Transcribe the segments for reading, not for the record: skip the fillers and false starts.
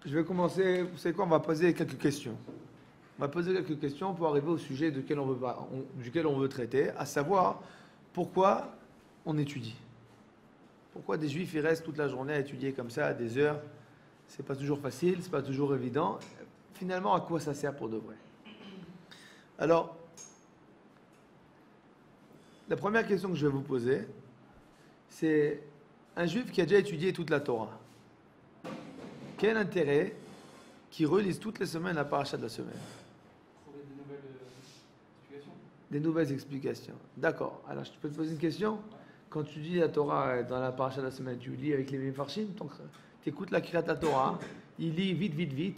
Je vais commencer, vous savez quoi, on va poser quelques questions. On va poser quelques questions pour arriver au sujet duquel on veut traiter, à savoir pourquoi on étudie. Pourquoi des juifs ils restent toute la journée à étudier comme ça, à des heures. C'est pas toujours facile, c'est pas toujours évident. Finalement, à quoi ça sert pour de vrai? Alors, la première question que je vais vous poser, c'est un juif qui a déjà étudié toute la Torah. Quel intérêt qu'il relise toutes les semaines la paracha de la semaine? Trouver des nouvelles explications. Des nouvelles explications. D'accord. Alors, je peux te poser une question? Quand tu lis la Torah dans la paracha de la semaine, tu lis avec les Mefarshim, tu écoutes la Kriyat Torah, il lit vite, vite, vite.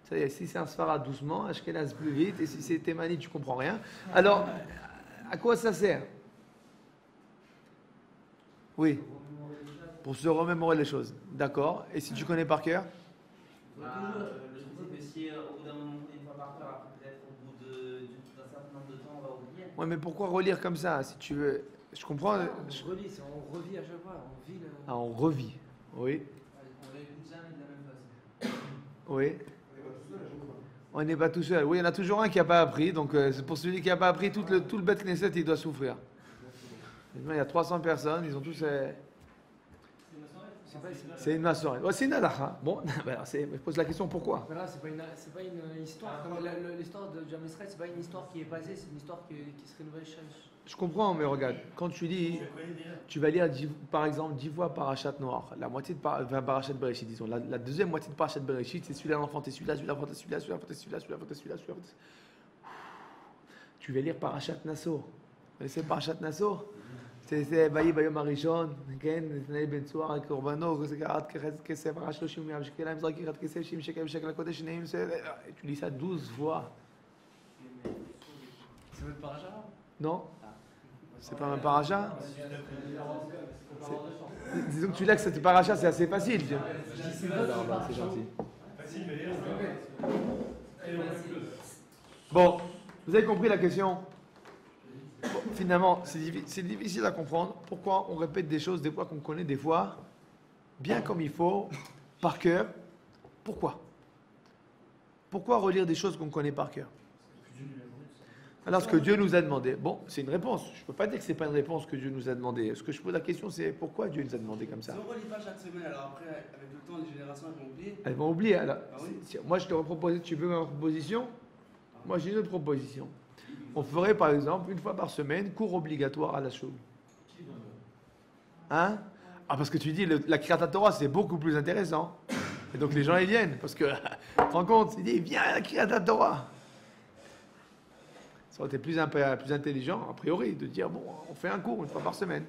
Ça y est, si c'est un Sfarad, doucement, Ashkenaz plus vite, et si c'est Thémani, tu comprends rien. Alors, à quoi ça sert? Oui. Pour se remémorer les choses. D'accord. Et si tu connais par cœur? Le truc, c'est que si au bout d'un moment, une fois par cœur, après peut-être au bout d'un certain nombre de temps, on va oublier. Ouais, mais pourquoi relire comme ça, si tu veux? Je comprends. On relit, on revit à chaque fois, on vit le... Ah, on revit. Oui. On l'écoute jamais de la même façon. Oui. On n'est pas tout seul. Oui, il y en a toujours un qui n'a pas appris. Donc, c'est pour celui qui n'a pas appris, tout le Beth Knesset, il doit souffrir. Maintenant, il y a 300 personnes, ils ont tous... C'est une massorette. Ouais, c'est une halakha. Bon, je pose la question pourquoi. Voilà, c'est pas une histoire. Comme l'histoire de Jam Israël, c'est pas une histoire qui est passée, c'est une histoire qui se renouvelle chaque. Je comprends, mais regarde, quand tu lis, tu vas lire par exemple 10 fois Parashat Noach, la moitié de Parashat Bereshit, disons. La deuxième moitié de Parashat Bereshit, c'est celui-là l'enfanté, celui-là, celui-là. Tu vas lire Parashat Nassau. Vous connaissez Parashat Nassau? C'est Bayi Bayom Arishon, Nitnei Ben Tzuar al Korbano, Kesef Rashloshim Miam Shekelam Zrakirat Kesef Shim Shekel Shekel Kodesh Neim. Tu lis ça 12 fois. C'est votre paracha? Non? C'est pas un paracha? Disons que tu lis que c'est paracha, c'est assez facile. C'est gentil. Bon, vous avez compris la question? Bon, finalement, c'est difficile à comprendre pourquoi on répète des choses, des fois qu'on connaît, des fois bien comme il faut, par cœur. Pourquoi? Pourquoi relire des choses qu'on connaît par cœur? Alors, ce que Dieu nous a demandé, bon, c'est une réponse. Je ne peux pas dire que ce n'est pas une réponse que Dieu nous a demandé. Ce que je pose la question, c'est pourquoi Dieu nous a demandé comme ça? Si on ne relit pas chaque semaine, alors après, avec le temps, les générations elles vont oublier. Elles vont oublier. Alors, Ah oui. moi, je te proposé, tu veux ma proposition? Moi, j'ai une autre proposition. On ferait, par exemple, une fois par semaine, cours obligatoire à la choule. Hein? Ah, parce que tu dis, la Kriyat Torah, c'est beaucoup plus intéressant. Et donc, les gens, ils viennent. Parce que, tu te rends compte? Ils disent, viens à la Kriyat Torah. Ça aurait été plus intelligent, a priori, de dire, bon, on fait un cours une fois par semaine.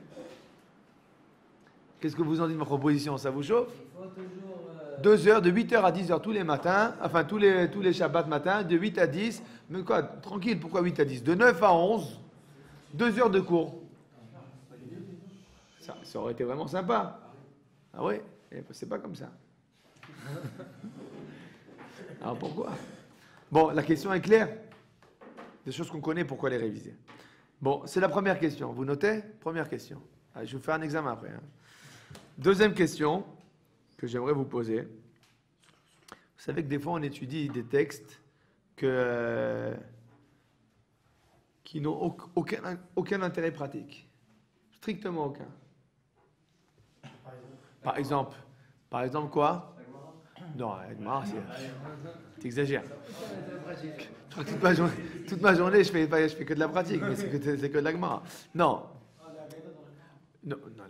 Qu'est-ce que vous en dites de ma proposition? Ça vous chauffe? Il faut toujours. 2 heures, de 8h à 10h tous les matins, enfin tous les Shabbats matins, de 8 à 10, mais quoi, tranquille, pourquoi 8 à 10? De 9 à 11, 2 heures de cours. Ça aurait été vraiment sympa. Ah ouais? C'est pas comme ça. Alors pourquoi? Bon, la question est claire. Des choses qu'on connaît, pourquoi les réviser? Bon, c'est la première question. Vous notez? Première question. Allez, je vais vous faire un examen après. Hein. Deuxième question que j'aimerais vous poser. Vous savez que des fois on étudie des textes qui n'ont aucun intérêt pratique. Strictement aucun. Par exemple quoi? Non, tu exagères. Toute ma journée, je fais que de la pratique, mais c'est que de la Gemara. Non,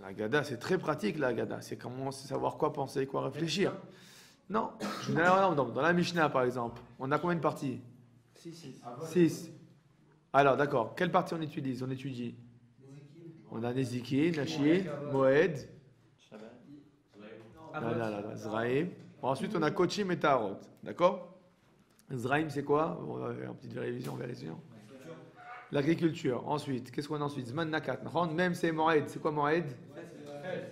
la Gada, c'est très pratique, la Gada. C'est comment savoir quoi penser, quoi réfléchir. Non, je vous donne un exemple. Dans la Mishnah, par exemple, on a combien de parties? 6. Alors, d'accord. Quelle partie on utilise? On étudie. On a Nezikin, Nashid, Moed, Zraïm. Ensuite, on a Kochim et Taharot. D'accord? Zraïm, c'est quoi? En petite vérification. L'agriculture. Ensuite, qu'est-ce qu'on a ensuite? Zman Nakat. Même c'est Moed. C'est quoi Moed?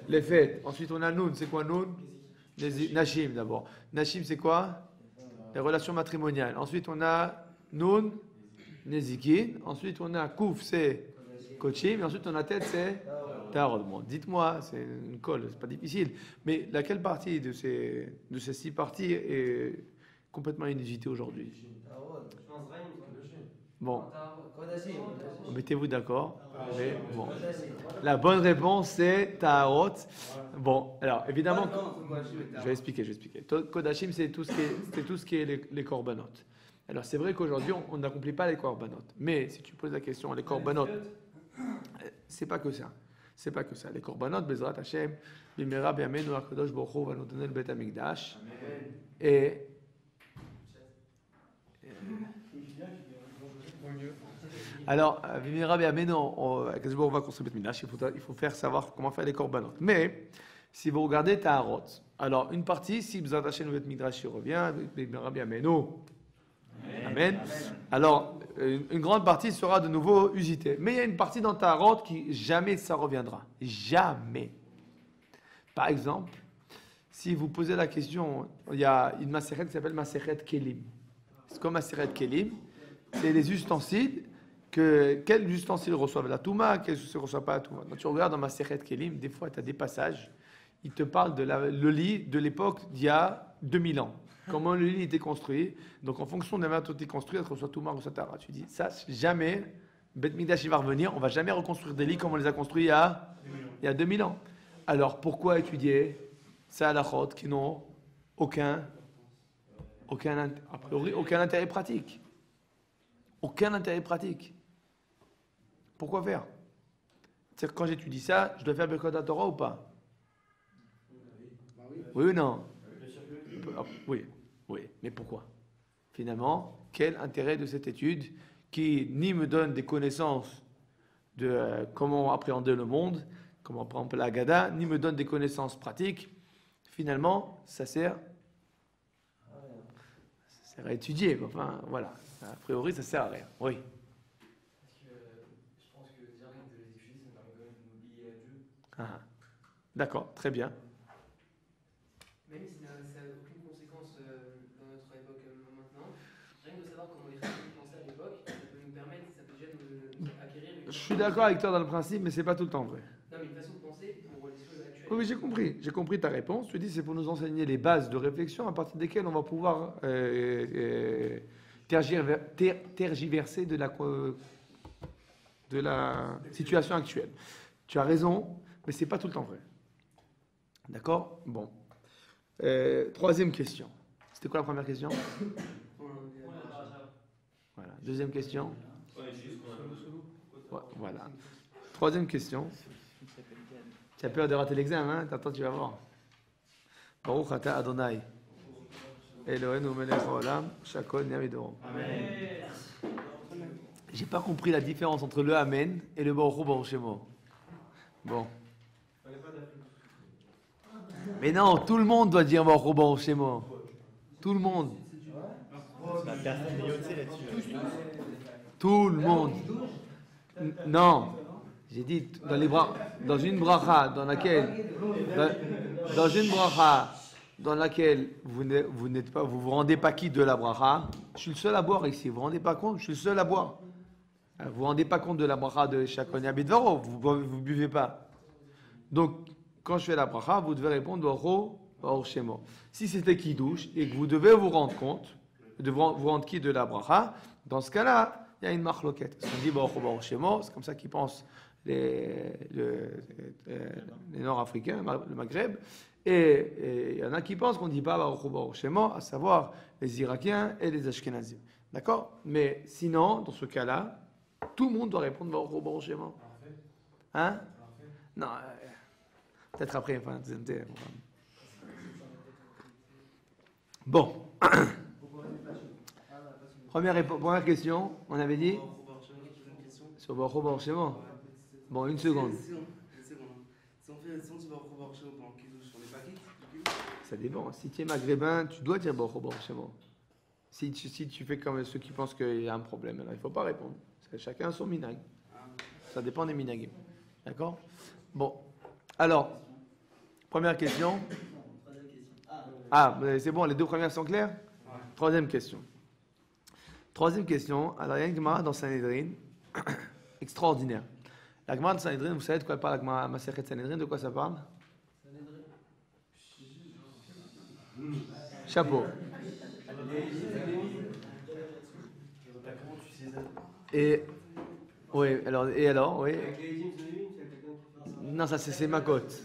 Les fêtes. Ensuite, on a Noun. C'est quoi Noun? Nashim d'abord. Nashim, c'est quoi? Les relations matrimoniales. Ensuite, on a Noun, Nezikin. Ensuite, on a Kouf, c'est Kochim. Et ensuite, on a Tête, c'est Tarot, bon, dites-moi, c'est une colle, c'est pas difficile. Mais laquelle partie de ces 6 parties est complètement inusitée aujourd'hui? Je pense Reim. Bon, Kodashim. mettez-vous d'accord. Mais bon, la bonne réponse c'est Taharot. Bon, alors évidemment, je vais expliquer. Kodashim, c'est tout ce qui est les korbanot. Alors c'est vrai qu'aujourd'hui on n'accomplit pas les korbanot. Mais si tu poses la question, les korbanot, c'est pas que ça. C'est pas que ça. Les korbanot, Bezrat Hashem, Bimera Biamenu Akadosh Baruch Hu va nous donner le Bet Hamikdash. Et alors, Bimera Biamenu, on va construire le Bet Hamikdash. Il faut faire savoir comment faire les korbanot. Mais si vous regardez Taharot, alors une partie, si Bezrat Hashem le Bet Hamikdash revient, Bimera Biamenu. Amen. Alors, une grande partie sera de nouveau usitée. Mais il y a une partie dans Taharot qui jamais ça reviendra. Jamais. Par exemple, si vous posez la question, il y a une Maseret qui s'appelle Maseret Kelim. C'est comme Maseret Kelim. C'est les ustensiles. Quels ustensiles reçoivent la Touma, quels ne reçoivent pas la Touma. Quand tu regardes dans Maseret Kelim, des fois tu as des passages, ils te parlent de le lit de l'époque d'il y a 2000 ans. Comment le lit était construit. Donc, en fonction de la manière dont il est construit, elle reçoit Touma ou Satara. Tu dis, ça, jamais, Bet Mikdash il va revenir, on va jamais reconstruire des lits comme on les a construits il y a 2000 ans. Alors, pourquoi étudier ça à la chôte qui n'ont aucun intérêt pratique? Aucun intérêt pratique. Pourquoi faire? C'est-à-dire, quand j'étudie ça, je dois faire Birkat Torah ou pas? Oui ou non? Oui, mais pourquoi? Finalement, quel intérêt de cette étude qui ni me donne des connaissances de comment appréhender le monde, comment prendre la Haggadah, ni me donne des connaissances pratiques? Finalement, ça sert à étudier. Enfin, voilà. A priori, ça sert à rien. Oui. Parce que je pense que déjà rien que de les étudier, ça me permet quand même de m'oublier à Dieu. Ah, d'accord, très bien. Même si ça n'a aucune conséquence dans notre époque maintenant, rien que de savoir comment les chrétiens pensaient à l'époque, ça peut nous permettre, ça peut déjà nous acquérir. Je suis d'accord avec toi dans le principe, mais c'est pas tout le temps vrai. Non, mais une façon de penser pour les choses actuelles. Oui, j'ai compris ta réponse. Tu dis c'est pour nous enseigner les bases de réflexion à partir desquelles on va pouvoir tergiverser de la situation actuelle. Tu as raison, mais c'est pas tout le temps vrai. D'accord? Bon. Troisième question. C'était quoi la première question? Voilà. Deuxième question. Ouais, voilà. Troisième question. Tu as peur de rater l'examen, hein? Attends, tu vas voir. Baruch ata Adonai. Eloheinu melech haolam, shakol neh midoro. J'ai pas compris la différence entre le Amen et le Baruch Hu Baruch Shemo. Bon. Mais non, tout le monde doit dire Baruch Hu Baruch Shemo. Tout le monde. Tout le monde. Non. J'ai dit dans une bracha dans laquelle vous vous rendez pas quitte de la bracha. Je suis le seul à boire ici. Vous vous rendez pas compte? Je suis le seul à boire. Vous vous rendez pas compte de la bracha de Shakon Yabidvaro? Vous buvez pas. Donc quand je fais la bracha, vous devez répondre Baruch Hu Baruch Shemo. Si c'était Kiddush et que vous devez vous rendre compte, vous rendre quitte de la bracha, dans ce cas-là, il y a une marloquette. Si on dit Baruch Hu Baruch Shemo, c'est comme ça qu'ils pensent les Nord-Africains, le Maghreb, et il y en a qui pensent qu'on ne dit pas Baruch Hu Baruch Shemo, à savoir les Irakiens et les Ashkenazim. D'accord? Mais sinon, dans ce cas-là, tout le monde doit répondre Baruch Hu Baruch Shemo. Hein? Non, peut-être après, enfin, bon. Première question, on avait dit sur Baruch Hu Baruch Shemo. Bon, une seconde. Si on dit Baruch Hu Baruch Shemo pendant Kiddush, on n'est pas quitte? Ça dépend. Si tu es maghrébin, tu dois dire Baruch Hu Baruch Shemo. Si tu fais comme ceux qui pensent qu'il y a un problème, alors il ne faut pas répondre. Chacun a son minag. Ça dépend des minagim. D'accord? Bon. Alors, première question. Ah, c'est bon, les deux premières sont claires? Troisième question. Alors, il y a une Gemara dans Sanhedrin, extraordinaire. La Gemara de Sanhedrin, vous savez de quoi elle parle, la Gemara Masechet Sanhedrin, de quoi ça parle? Chapeau. Et oui, alors, oui. Non, ça c'est ma cote.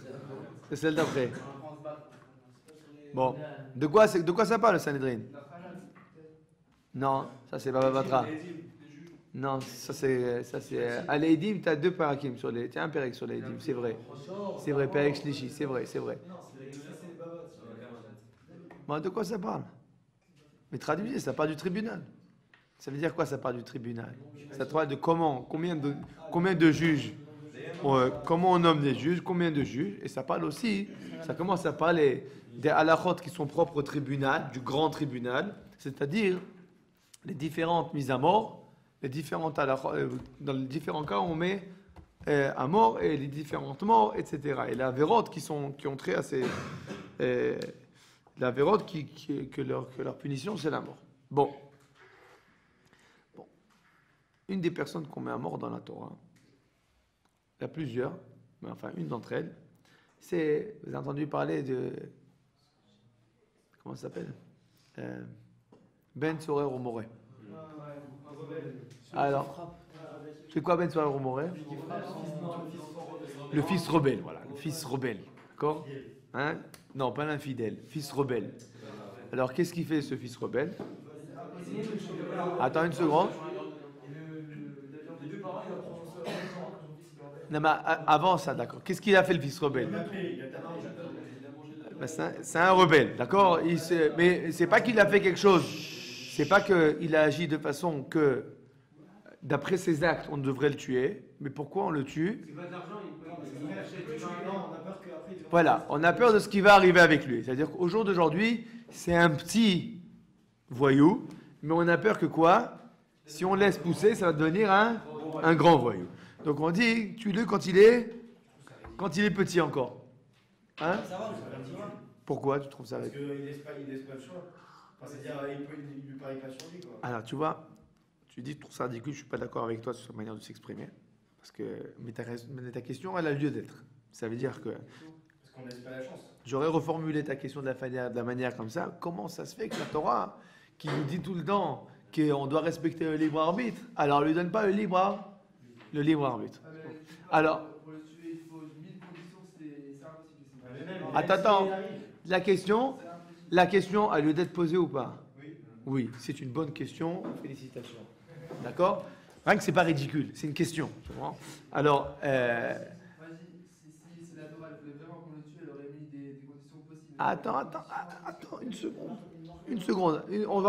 C'est celle d'après. Bon, de quoi ça parle le Sanhedrin? Non, ça c'est Baba Batra. Non, ça c'est à l'Eidim, tu as deux parakim sur les. Tu as un perek sur l'Eidim, c'est vrai. C'est vrai, perek shlishi, c'est vrai. Bon, de quoi ça parle? Mais traduisez, ça part du tribunal. Ça veut dire quoi, ça part du tribunal? Ça parle de combien de juges, comment on nomme des juges, combien de juges, et ça parle aussi, ça commence à parler des halachot qui sont propres au tribunal, du grand tribunal, c'est-à-dire les différentes mises à mort, les différentes halachot, dans les différents cas on met à mort et les différentes morts, etc. Et les avérotes qui ont trait à ces... les avérotes que leur punition c'est la mort. Bon. Une des personnes qu'on met à mort dans la Torah, il y a plusieurs, mais enfin une d'entre elles, c'est, vous avez entendu parler de, comment ça s'appelle, Ben Sorer au Moré. Alors, c'est quoi Ben Sorer au Moré? Le fils rebelle, voilà, le fils rebelle, d'accord? Hein? Non, pas l'infidèle, fils rebelle. Alors, qu'est-ce qu'il fait ce fils rebelle? Attends une seconde. Non, mais avant ça, d'accord. Qu'est-ce qu'il a fait le fils rebelle? Ben, c'est un rebelle, d'accord? Mais c'est pas qu'il a fait quelque chose. C'est pas qu'il a agi de façon que, d'après ses actes, on devrait le tuer. Mais pourquoi on le tue? Voilà, on a peur de ce qui va arriver avec lui. C'est-à-dire qu'au jour d'aujourd'hui, c'est un petit voyou, mais on a peur que quoi? Si on laisse pousser, ça va devenir un grand voyou. Donc on dit, tue-le quand il est petit encore. Hein? Pourquoi tu trouves ça avec? Parce qu'il laisse pas le choix. Enfin, c'est-à-dire, il lui parie pas sur lui, quoi. Alors tu vois, tu dis, je trouve ça ridicule, je suis pas d'accord avec toi sur cette manière de s'exprimer. Mais ta question, elle a lieu d'être. Ça veut dire que... Parce qu'on laisse pas la chance. J'aurais reformulé ta question de la manière comme ça. Comment ça se fait que la Torah, qui nous dit tout le temps qu'on doit respecter le libre arbitre, alors on lui donne pas le libre arbitre. Alors, pour le tuer, il faut 1000 conditions, c'est impossible. attends. La question a lieu d'être posée ou pas? Oui, c'est une bonne question. Félicitations. D'accord? Rien que c'est pas ridicule, c'est une question. Tu comprends? Alors, Si la Torah voulait vraiment qu'on le tue, elle aurait mis des conditions possibles. attends, une seconde. On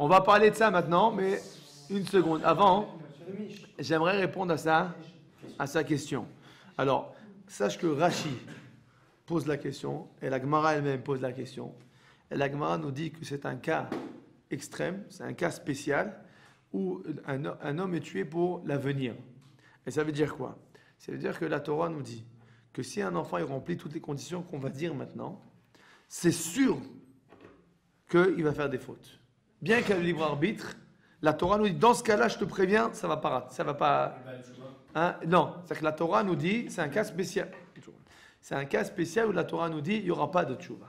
va parler de ça maintenant, mais une seconde. Avant, j'aimerais répondre à sa question. Alors, sache que Rashi pose la question, et la Gemara elle-même pose la question. Et la Gemara nous dit que c'est un cas extrême, c'est un cas spécial, où un homme est tué pour l'avenir. Et ça veut dire quoi? Ça veut dire que la Torah nous dit que si un enfant il remplit toutes les conditions qu'on va dire maintenant, c'est sûr qu'il va faire des fautes. Bien qu'il y ait le libre arbitre, la Torah nous dit, dans ce cas-là, je te préviens, ça va pas. Hein? Non, c'est que la Torah nous dit, c'est un cas spécial. C'est un cas spécial où la Torah nous dit, il n'y aura pas de tchouva.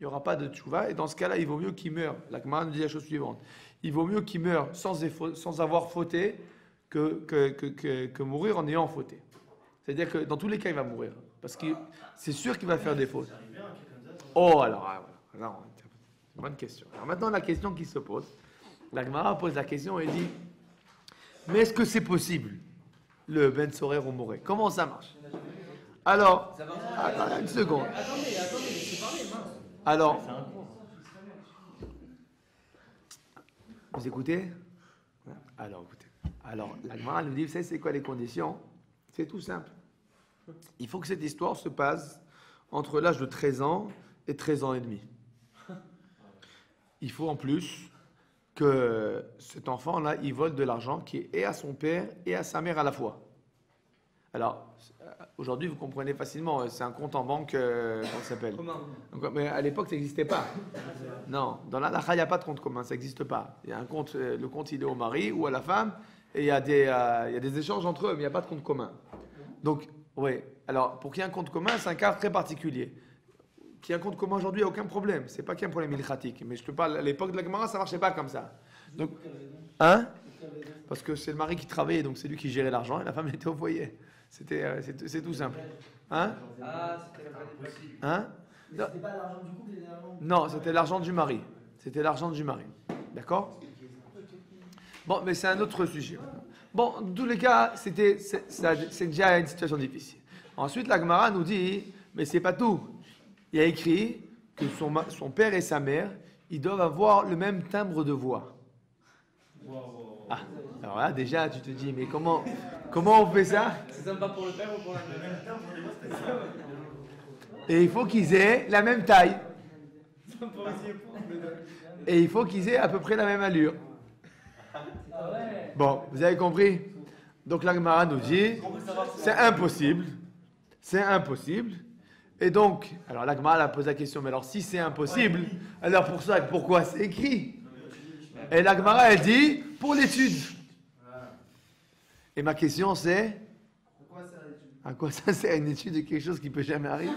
Il n'y aura pas de tchouva, et dans ce cas-là, il vaut mieux qu'il meure. La Gemara nous dit la chose suivante. Il vaut mieux qu'il meure sans avoir fauté que mourir en ayant fauté. C'est-à-dire que dans tous les cas, il va mourir. Parce que c'est sûr qu'il va faire des fautes. Oh, alors, bonne question. Alors maintenant, la question qui se pose, la Gemara pose la question et dit, mais est-ce que c'est possible, le Ben Sorer au Moré? Comment ça marche? Alors, attends, une seconde. Attendez, c'est parlé, mince. Alors, vous écoutez? Alors, écoutez. Alors, la Gemara nous dit, vous savez, c'est quoi les conditions? C'est tout simple. Il faut que cette histoire se passe entre l'âge de 13 ans et 13 ans et demi. Il faut en plus que cet enfant-là, il vole de l'argent qui est et à son père et à sa mère à la fois. Alors, aujourd'hui, vous comprenez facilement, c'est un compte en banque, comment ça s'appelle? Donc, mais à l'époque, ça n'existait pas. Non, dans la halakha, il n'y a pas de compte commun, ça n'existe pas. Il y a un compte, le compte, il est au mari ou à la femme, et il y a des échanges entre eux, mais il n'y a pas de compte commun. Donc, oui. Alors, pour qu'il y ait un compte commun, c'est un cas très particulier. Qu'il y ait un compte commun aujourd'hui, il n'y a aucun problème. C'est pas qu'il y a un problème ilchatique. Mais je te parle, à l'époque de la Gemara, ça ne marchait pas comme ça. Donc, hein? Parce que c'est le mari qui travaillait, donc c'est lui qui gérait l'argent, et la femme était au foyer. C'est tout simple. Hein? Ah, c'était la vraie époque. Hein? Mais c'était pas l'argent du couple, c'était l'argent. Non, c'était l'argent du mari. C'était l'argent du mari. D'accord? Bon, mais c'est un autre sujet. Bon, dans tous les cas, c'est déjà une situation difficile. Ensuite, la Gemara nous dit, mais c'est pas tout. Il y a écrit que son père et sa mère, ils doivent avoir le même timbre de voix. Ah, alors là, déjà, tu te dis, mais comment on fait ça? C'est sympa pour le père ou pour la mère? Et il faut qu'ils aient la même taille. Et il faut qu'ils aient à peu près la même allure. Bon, vous avez compris? Donc la Gemara nous dit, c'est impossible. C'est impossible. Et donc, alors la Gemara a posé la question, mais alors si c'est impossible, alors pourquoi c'est écrit? Et la Gemara, elle dit, pour l'étude. Et ma question c'est, à quoi ça sert une étude de quelque chose qui peut jamais arriver?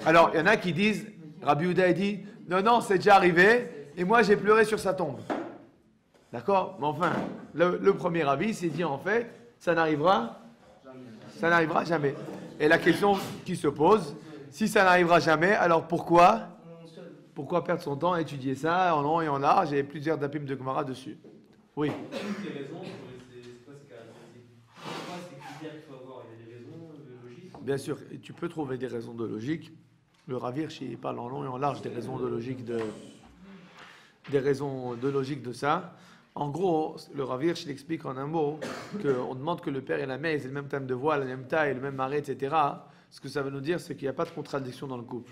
Alors, il y en a qui disent, Rabbi Yehuda a dit, non, c'est déjà arrivé, et moi j'ai pleuré sur sa tombe. D'accord? Mais enfin, le premier avis s'est dit en fait, ça n'arrivera jamais. Et la question qui se pose, si ça n'arrivera jamais, alors pourquoi perdre son temps à étudier ça en long et en large? Il y a plusieurs dapim de Gemara dessus. Oui. Les raisons, c'est quoi ces caractéristiques? C'est quoi ces critères qu'il faut avoir? Il y a des raisons de logique? Bien sûr, et tu peux trouver des raisons de logique. Le Rav Hirsch, il parle en long et en large des raisons de logique de ça. En gros, le Rav Hirsch, il explique en un mot qu'on demande que le père et la mère aient le même thème de voix, la même taille, le même arrêt, etc. Ce que ça veut nous dire, c'est qu'il n'y a pas de contradiction dans le couple.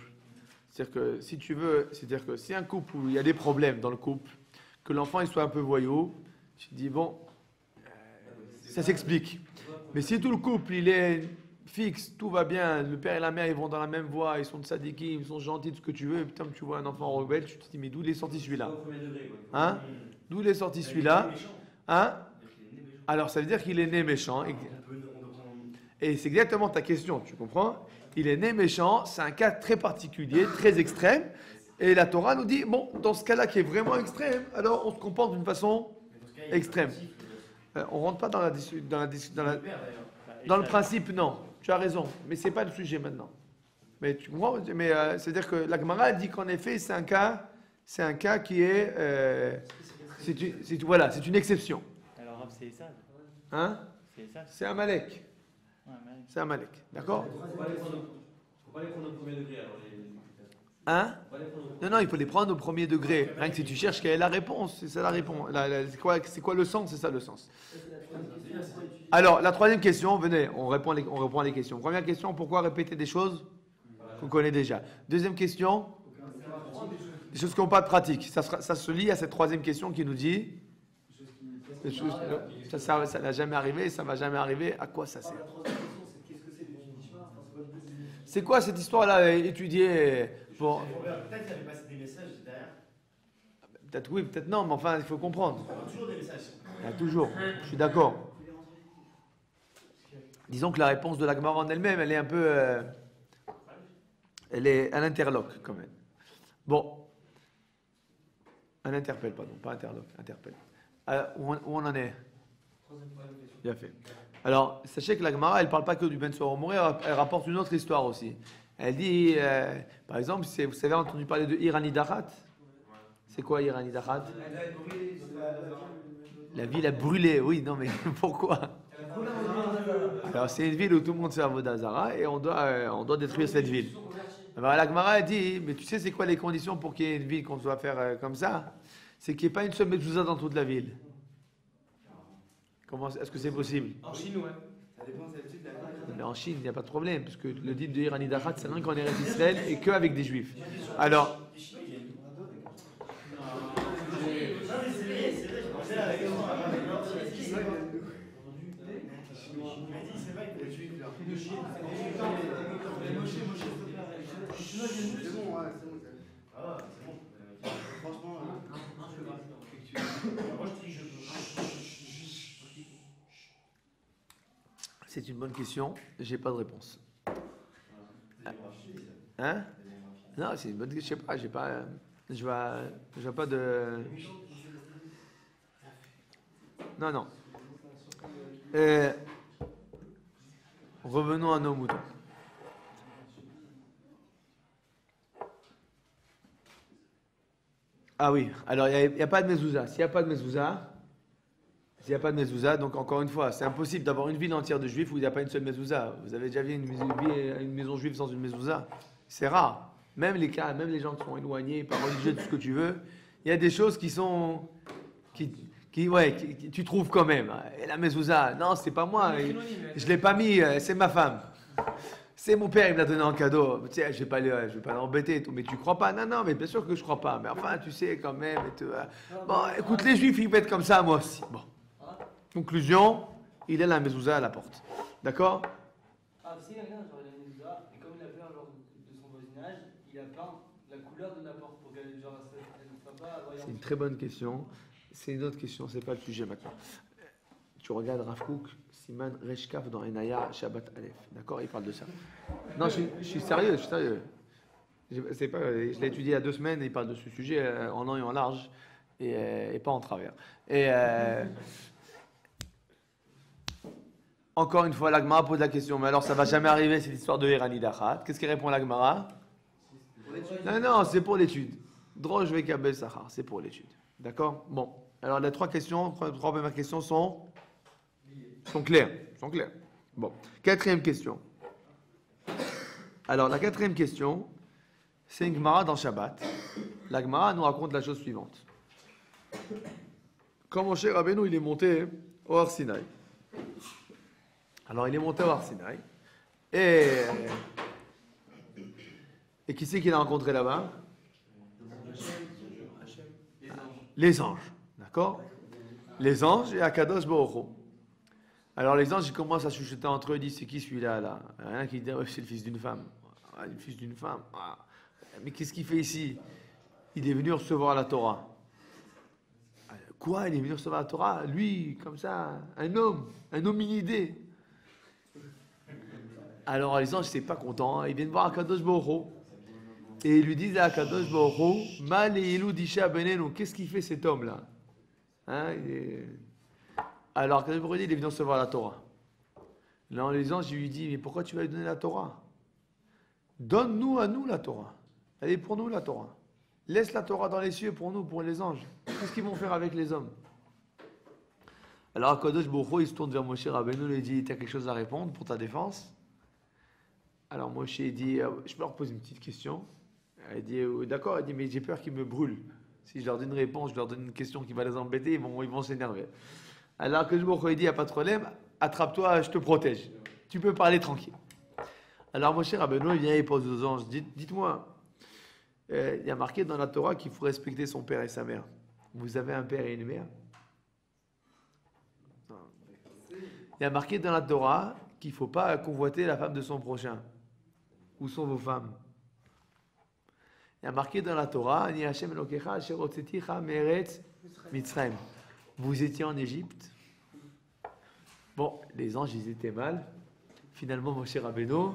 C'est-à-dire que si un couple où il y a des problèmes dans le couple, que l'enfant il soit un peu voyou, tu te dis bon, ça s'explique. Mais si tout le couple il est fixe, tout va bien, le père et la mère ils vont dans la même voie, ils sont de sadikim, ils sont gentils, tout ce que tu veux, et putain tu vois un enfant rebelle, tu te dis mais d'où il est sorti celui-là? Hein? D'où il est sorti celui-là? Hein? Alors ça veut dire qu'il est né méchant. Et c'est exactement ta question, tu comprends? Il est né méchant, c'est un cas très particulier, très extrême. Et la Torah nous dit, bon, dans ce cas-là qui est vraiment extrême, alors on se comporte d'une façon extrême. On rentre pas dans le principe, non. Tu as raison, mais c'est pas le sujet maintenant. Mais tu comprends? C'est-à-dire que la Gemara dit qu'en effet, c'est un cas qui est, c'est une exception. Alors c'est Esav. Hein? C'est Esav. C'est Amalek. Ouais, Amalek. C'est Amalek, d'accord? Faut pas les prendre au premier degré alors les critères. Hein? Faut pas les prendre au premier Non, il faut les prendre au premier degré. Rien que si tu cherches quelle est la réponse, c'est ça la réponse. C'est quoi le sens? C'est ça le sens. Alors, la troisième question, venez, on répond à les questions. Première question, pourquoi répéter des choses qu'on connaît déjà? Deuxième question, des choses qui n'ont pas de pratique. Ça se lie à cette troisième question qui nous dit, ça n'a jamais arrivé, ça ne va jamais arriver, à quoi ça sert? C'est quoi cette histoire-là étudiée pour... Peut-être qu'il avait passé des messages derrière. Peut-être oui, peut-être non, mais enfin, il faut comprendre. Il y a toujours des messages. Il y a toujours, je suis d'accord. Disons que la réponse de la Gemara en elle-même, elle est un peu... elle interloque quand même. Bon. Elle interpelle, pardon, pas interloque, interpelle. Où on en est? Bien fait. Alors, sachez que la Gemara, elle ne parle pas que du Ben Soar Moré, elle rapporte une autre histoire aussi. Elle dit, par exemple, vous avez entendu parler de Irani Darat? C'est quoi Irani Darat? La ville a brûlé, oui, non mais pourquoi? Alors c'est une ville où tout le monde fait Avodah Zara et on doit détruire cette ville. Alors la Gemara a dit, mais tu sais c'est quoi les conditions pour qu'il y ait une ville qu'on doit faire comme ça? C'est qu'il n'y ait pas une seule mezouza dans toute la ville. Est-ce que c'est possible? En Chine, ouais. Ça dépend de l'habitude de la ville. Mais en Chine, il n'y a pas de problème, puisque le dit de Irani Darat, c'est rien qu'en Eretz Israël et qu'avec des juifs. Alors, C'est bon, ouais, c'est bon. Ah, c'est bon. Franchement, Moi, je dis, C'est une bonne question. J'ai pas de réponse. Hein? Non, c'est une bonne question. Je sais pas. Je vois pas de. Non, non. Revenons à nos moutons. Ah oui, alors il n'y a pas de mezouza. S'il n'y a pas de mezouza, donc encore une fois, c'est impossible d'avoir une ville entière de juifs où il n'y a pas une seule mezouza. Vous avez déjà vu une maison juive sans une mezouza? C'est rare. Même les gens qui sont éloignés, pas religieux, tout ce que tu veux, il y a des choses qui sont. Tu trouves quand même. Et la mezouza, non, c'est pas moi. Je l'ai pas mis, c'est ma femme. C'est mon père, il me l'a donné en cadeau. Tu sais, je vais pas l'embêter et tout. Mais tu crois pas? Non, mais bien sûr que je crois pas. Mais enfin, tu sais, quand même. Et tout. Bon, écoute, les juifs, ils mettent comme ça, moi aussi. Bon. Conclusion, il est la mezouza à la porte. D'accord? Ah, si quelqu'un genre il a une mezouza, et comme il a peur genre, de son voisinage, il a peint la couleur de la porte pour qu'elle genre, elle ne soit pas voyante. C'est une très bonne question. C'est une autre question, c'est pas le sujet maintenant. Tu regardes Rav Kook, Siman Reshkaf dans Enaya, Shabbat Aleph. D'accord? Il parle de ça. Non, je suis sérieux, C'est pas, je l'ai étudié il y a 2 semaines, et il parle de ce sujet en long et en large, et pas en travers. Encore une fois, l'Agmara pose la question, mais alors ça va jamais arriver, cette histoire de Hirani Dachat. Qu'est-ce qu'il répond l'Agmara? Non, c'est pour l'étude. Drosh Vekabel Sachar, c'est pour l'étude. D'accord? Bon. Alors, les 3 premières questions sont claires. Bon. 4e question. Alors, la 4e question, c'est une Gemara dans Shabbat. La Gemara nous raconte la chose suivante. Quand Moshe Rabbeinu, il est monté au Har Sinaï. Alors, il est monté au Har Sinaï. Et qui c'est qu'il a rencontré là-bas? Les anges. D'accord? Les anges et Akadosh Baruch Hu. Alors les anges, ils commencent à chuchoter entre eux, ils disent, c'est qui celui-là là? Il y en a qui dit, c'est le fils d'une femme. Ah, le fils d'une femme. Ah. Mais qu'est-ce qu'il fait ici? Il est venu recevoir la Torah. Quoi? Il est venu recevoir la Torah? Lui, comme ça, un hominidé. Alors les anges, c'est pas content, ils viennent voir Akadosh Baruch Hu. Et ils lui disent à Akadosh Baruch Hu, Mal et Ilou Disha Benenu, qu'est-ce qu'il fait cet homme-là? Hein, alors, Akadosh Baruch Hu, il est venu recevoir la Torah. Là, les anges, ils lui disent, mais pourquoi tu vas lui donner la Torah? Donne-nous à nous la Torah. Elle est pour nous la Torah. Laisse la Torah dans les cieux pour nous, pour les anges. Qu'est-ce qu'ils vont faire avec les hommes? Alors, Akadosh Baruch Hu, il se tourne vers Moshe Rabbeinu et il dit, tu as quelque chose à répondre pour ta défense? Alors, Moshe, il dit, je peux leur poser une petite question? Elle dit, d'accord, elle dit, mais j'ai peur qu'ils me brûlent. Si je leur donne une réponse, je leur donne une question qui va les embêter, ils vont s'énerver. Alors que je me dis, il n'y a pas de problème, attrape-toi, je te protège. Tu peux parler tranquille. Alors Moshe Rabbeinu, il vient et pose aux anges, dites-moi, il y a marqué dans la Torah qu'il faut respecter son père et sa mère. Vous avez un père et une mère? Il y a marqué dans la Torah qu'il ne faut pas convoiter la femme de son prochain. Où sont vos femmes? Il y a marqué dans la Torah, Ni Hashem Elokecha asher hotzeticha me'eretz Mitzrayim. Vous étiez en Égypte. Bon, les anges, ils étaient mal. Finalement, Moshe Rabbeinu,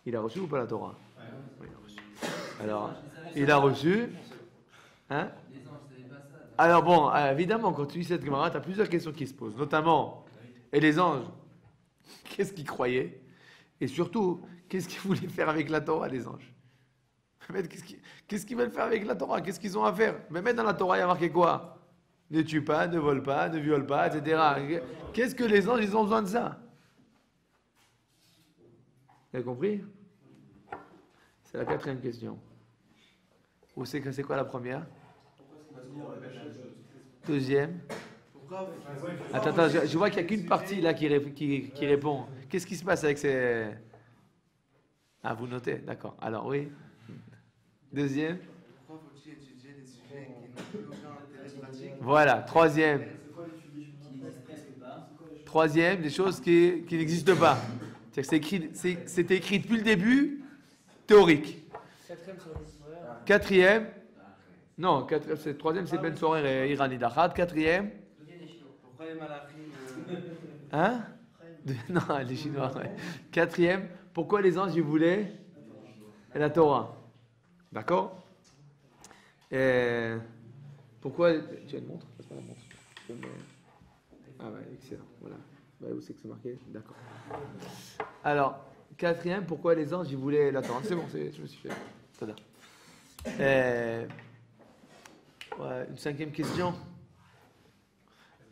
il a reçu ou pas la Torah? Oui, il a reçu. Alors, il a reçu. Hein? Alors bon, évidemment, quand tu lis cette Gemara, tu as plusieurs questions qui se posent. Notamment, et les anges, qu'est-ce qu'ils croyaient? Et surtout, qu'est-ce qu'ils voulaient faire avec la Torah, les anges? Qu'est-ce qu'ils veulent faire avec la Torah? Qu'est-ce qu'ils ont à faire? Mais même dans la Torah, il y a marqué quoi? Ne tue pas, ne vole pas, ne viole pas, etc. Qu'est-ce que les anges, ils ont besoin de ça? Vous avez compris? C'est la 4e question. Vous savez que c'est quoi la première? 2e? Attends, je vois qu'il n'y a qu'une partie là qui répond. Qu'est-ce qui se passe avec ces... Ah, vous notez? D'accord. Alors, oui. 2e? Pourquoi faut-il étudier des sujets qui n'ont plus aucun intérêt pratique? Voilà. 3e? 3e, des choses qui n'existent pas. C'est écrit depuis le début, théorique. 4e? Non, 3e, c'est Ben Sorer et Irani Dachat. 4e? Pourquoi les malachim Hein? Non, les Chinois, ouais. Quatrième, pourquoi les anges, ils voulaient la Torah? D'accord? Pourquoi... Tu as une montre? Passe-moi la montre. Ah ouais, excellent. Voilà. Bah, où c'est que c'est marqué? D'accord. Alors, quatrième, pourquoi les anges, ils voulaient la Torah? C'est bon, je me suis fait. Tada. Ouais, une cinquième question.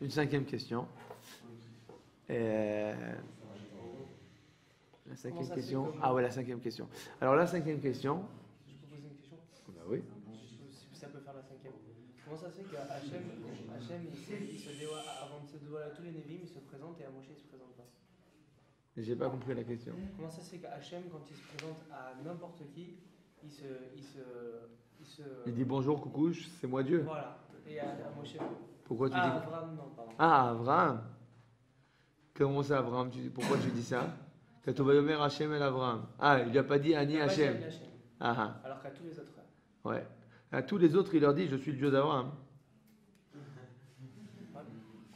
Une cinquième question. La cinquième question. Ah ouais, la cinquième question. Alors la cinquième question. Je peux poser une question? Bah oui. Si ça peut faire la cinquième. Comment ça se fait qu'Hachem, avant de se dévoiler à tous les Névim, il se présente et à Moshe, il se présente pas? J'ai pas compris la question. Comment ça se fait qu'Hachem, quand il se présente à n'importe qui, Il dit bonjour, coucou, c'est moi Dieu. Voilà. Et à Moshe. Pourquoi tu dis Abraham, non, pardon. Ah, Abraham. Comment ça, Abraham? Pourquoi tu dis ça? Katovayomer Hachem el Abraham. Ah, il lui a pas dit Ani Hachem. Ah, ah. Alors qu'à tous les autres. Ouais. À tous les autres, il leur dit je suis le Dieu d'Abraham.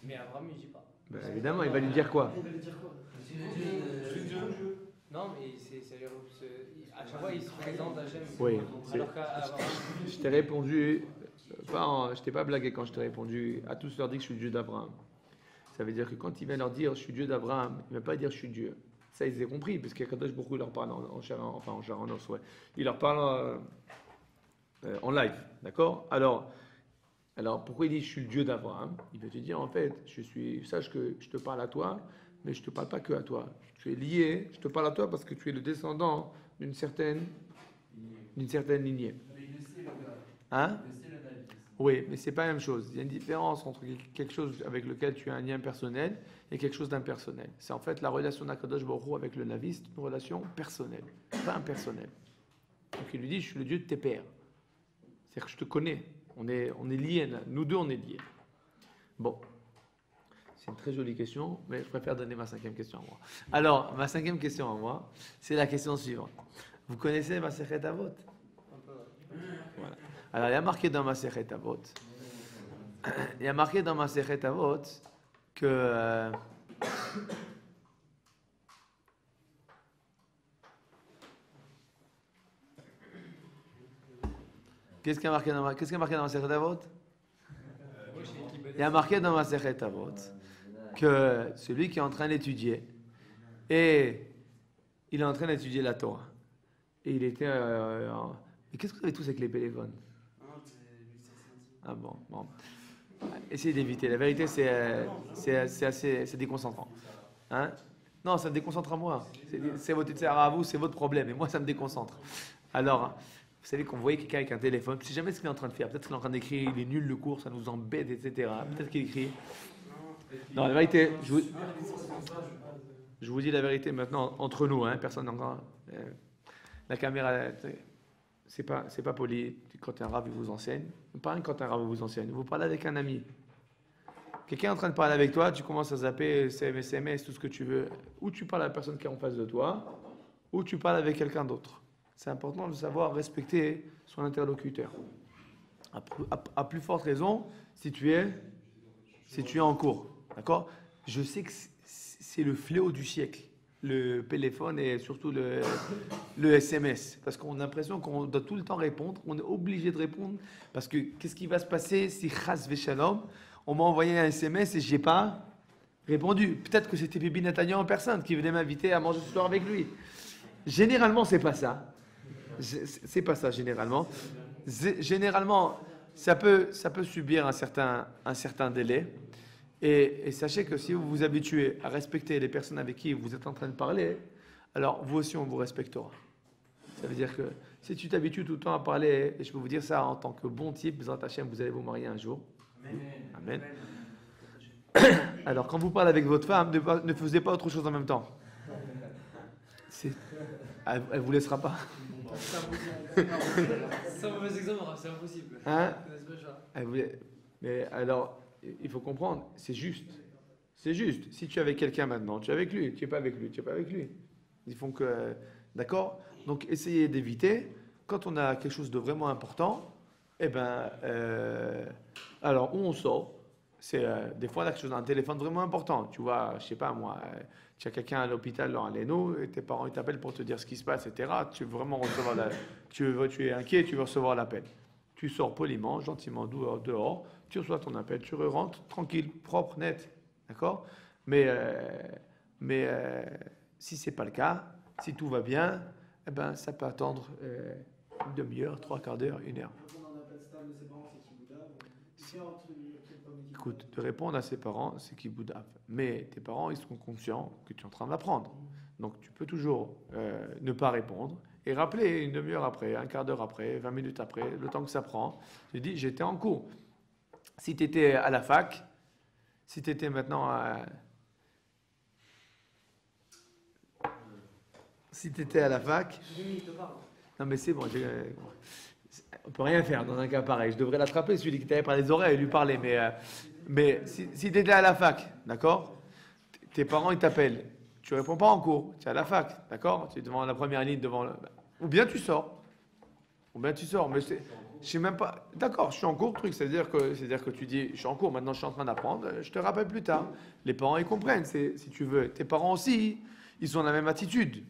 Mais Abraham, il dit pas. Ben, évidemment, il va lui dire quoi? Il va lui dire quoi? Non, mais à chaque fois, il se présente à Hachem. Oui. Alors qu'à Abraham. Je t'ai répondu, je t'ai pas blagué quand je t'ai répondu. À tous leur dit que je suis Dieu d'Abraham. Ça veut dire que quand il vient leur dire je suis Dieu d'Abraham, il ne va pas dire je suis Dieu. Ça, ils ont compris, parce qu'Akadosh Baruch Hu leur parle en chair en os. Ouais. Il leur parle en live, d'accord? Alors, pourquoi il dit je suis le Dieu d'Abraham? Il veut te dire en fait, sache que je te parle à toi, mais je ne te parle pas que à toi. Tu es lié, je te parle à toi parce que tu es le descendant d'une certaine lignée. Hein? Oui, mais c'est pas la même chose. Il y a une différence entre quelque chose avec lequel tu as un lien personnel et quelque chose d'impersonnel. C'est en fait la relation d'Akadosh Baruch Hu avec le Navi, c'est une relation personnelle, pas impersonnelle. Donc il lui dit, je suis le Dieu de tes pères. C'est-à-dire que je te connais. On est liés, nous deux on est liés. Bon, c'est une très jolie question, mais je préfère donner ma cinquième question à moi. Alors, ma cinquième question à moi, c'est la question suivante. Vous connaissez Masechet Avot? Voilà. Alors, il y a marqué dans Masechet Avot, que qu'est-ce qui est marqué dans Masechet Avot? Il y a marqué dans Masechet Avot que celui qui est en train d'étudier et il est en train d'étudier la Torah et il était et qu'est-ce que vous avez tous avec les téléphones? Ah bon. Essayez d'éviter. La vérité, c'est déconcentrant. Hein? Non, ça me déconcentre à moi. C'est votre problème. Et moi, ça me déconcentre. Alors, vous savez qu'on voyait quelqu'un avec un téléphone. Je ne sais jamais ce qu'il est en train de faire. Peut-être qu'il est en train d'écrire. Il est nul le cours, ça nous embête, etc. Peut-être qu'il écrit. Non, la vérité, je vous dis la vérité maintenant entre nous. Hein, personne encore. La caméra. C'est pas poli quand un rave vous enseigne. Pas quand un rave vous enseigne. Vous parlez avec un ami. Quelqu'un est en train de parler avec toi, tu commences à zapper SMS, tout ce que tu veux. Ou tu parles à la personne qui est en face de toi, ou tu parles avec quelqu'un d'autre. C'est important de savoir respecter son interlocuteur. À plus forte raison, si tu es en cours. D'accord? Je sais que c'est le fléau du siècle. Le téléphone et surtout le SMS. Parce qu'on a l'impression qu'on doit tout le temps répondre. On est obligé de répondre. Parce que qu'est-ce qui va se passer si Chas Veshalom, on m'a envoyé un SMS et je n'ai pas répondu? Peut-être que c'était Bibi Netanyahu en personne qui venait m'inviter à manger ce soir avec lui. Généralement, c'est pas ça. C'est pas ça, généralement. Généralement, ça peut subir un certain délai. Et sachez que si vous vous habituez à respecter les personnes avec qui vous êtes en train de parler, alors vous aussi on vous respectera. Ça veut dire que si tu t'habitues tout le temps à parler, et je peux vous dire ça en tant que bon type, vous allez vous marier un jour. Amen. Alors quand vous parlez avec votre femme, ne faisiez pas autre chose en même temps. Elle vous laissera pas. C'est un mauvais exemple, c'est impossible. Hein? Mais alors, il faut comprendre, c'est juste. C'est juste. Si tu es avec quelqu'un maintenant, tu es avec lui. Tu n'es pas avec lui, tu n'es pas avec lui. Ils font que... D'accord? Donc, essayez d'éviter. Quand on a quelque chose de vraiment important, alors, où on sort, c'est des fois, on a quelque chose, un téléphone vraiment important. Tu vois, je sais pas moi, Tu as quelqu'un à l'hôpital, dans Aleno, et tes parents ils t'appellent pour te dire ce qui se passe, etc. Tu veux vraiment recevoir tu es inquiet, tu veux recevoir l'appel. Tu sors poliment, gentiment dehors, tu reçois ton appel, tu rentres tranquille, propre, net. D'accord? Mais si ce n'est pas le cas, si tout va bien, eh ben, ça peut attendre une demi-heure, trois quarts d'heure, une heure. Répondre à un appel stable de ses parents, c'est qui boudave. Écoute, de répondre à ses parents, c'est qui boudave. Mais tes parents, ils sont conscients que tu es en train d'apprendre. Donc tu peux toujours ne pas répondre et rappeler une demi-heure après, un quart d'heure après, 20 minutes après, le temps que ça prend. Je dis, j'étais en cours. Si tu étais à la fac, si tu étais maintenant si tu étais à la fac... Non mais c'est bon, on peut rien faire dans un cas pareil. Je devrais l'attraper, celui qui t'avait par les oreilles et lui parler. Mais si tu étais à la fac, d'accord? Tes parents, ils t'appellent. Tu réponds pas en cours, tu es à la fac, d'accord? Tu es devant la première ligne, ou bien tu sors. Mais je sais même pas... D'accord, je suis en cours, truc, c'est-à-dire que tu dis, je suis en cours, maintenant je suis en train d'apprendre, je te rappelle plus tard. Les parents, ils comprennent, si tu veux. Tes parents aussi, ils ont la même attitude.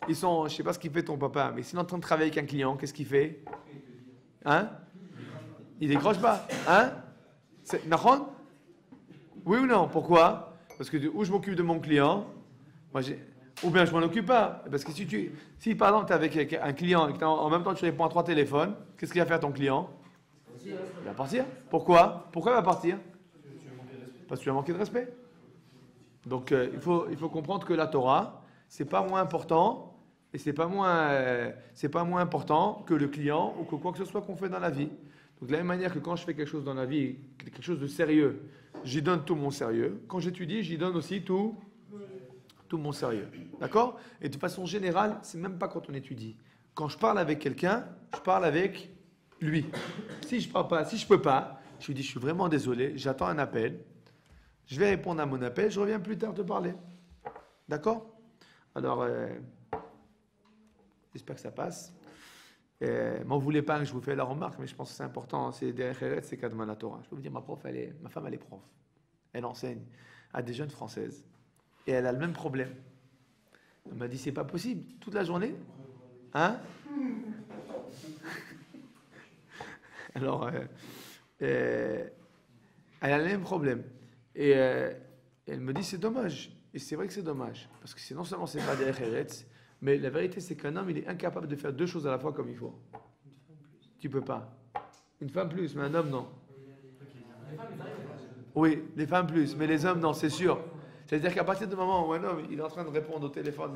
Je sais pas ce qu'il fait ton papa, mais s'il est en train de travailler avec un client, qu'est-ce qu'il fait? Hein? Il décroche pas. Hein? Nahon? Oui ou non? Pourquoi? Parce que ou je m'occupe de mon client, ou bien je m'en occupe pas. Parce que si par exemple tu es avec un client et que en même temps tu réponds à 3 téléphones, qu'est-ce qu'il va faire ton client? Il va partir. Pourquoi? Pourquoi il va partir? Parce que tu as manqué de respect. Donc il faut comprendre que la Torah, c'est pas moins important. Et c'est pas moins important que le client ou que quoi que ce soit qu'on fait dans la vie. Donc de la même manière que quand je fais quelque chose dans la vie, quelque chose de sérieux, j'y donne tout mon sérieux. Quand j'étudie, j'y donne aussi tout mon sérieux. D'accord? Et de façon générale, c'est même pas quand on étudie. Quand je parle avec quelqu'un, je parle avec lui. Si je parle pas, si je peux pas, je lui dis je suis vraiment désolé, j'attends un appel. Je vais répondre à mon appel, je reviens plus tard te parler. D'accord? Alors j'espère que ça passe. M'en voulez pas que je vous fais la remarque, mais je pense que c'est important. C'est derrière Eretz, c'est Kadma la Torah. Je peux vous dire, ma femme, elle est prof. Elle enseigne à des jeunes françaises. Et elle a le même problème. Elle m'a dit, c'est pas possible. Toute la journée. Hein? Alors, elle a le même problème. Et elle me dit, c'est dommage. Et c'est vrai que c'est dommage. Parce que non seulement c'est pas derrière Eretz, mais la vérité, c'est qu'un homme, il est incapable de faire 2 choses à la fois comme il faut. Tu peux pas. Une femme plus, mais un homme, non. Oui, les femmes plus, mais les hommes, non, c'est sûr. C'est-à-dire qu'à partir du moment où un homme il est en train de répondre au téléphone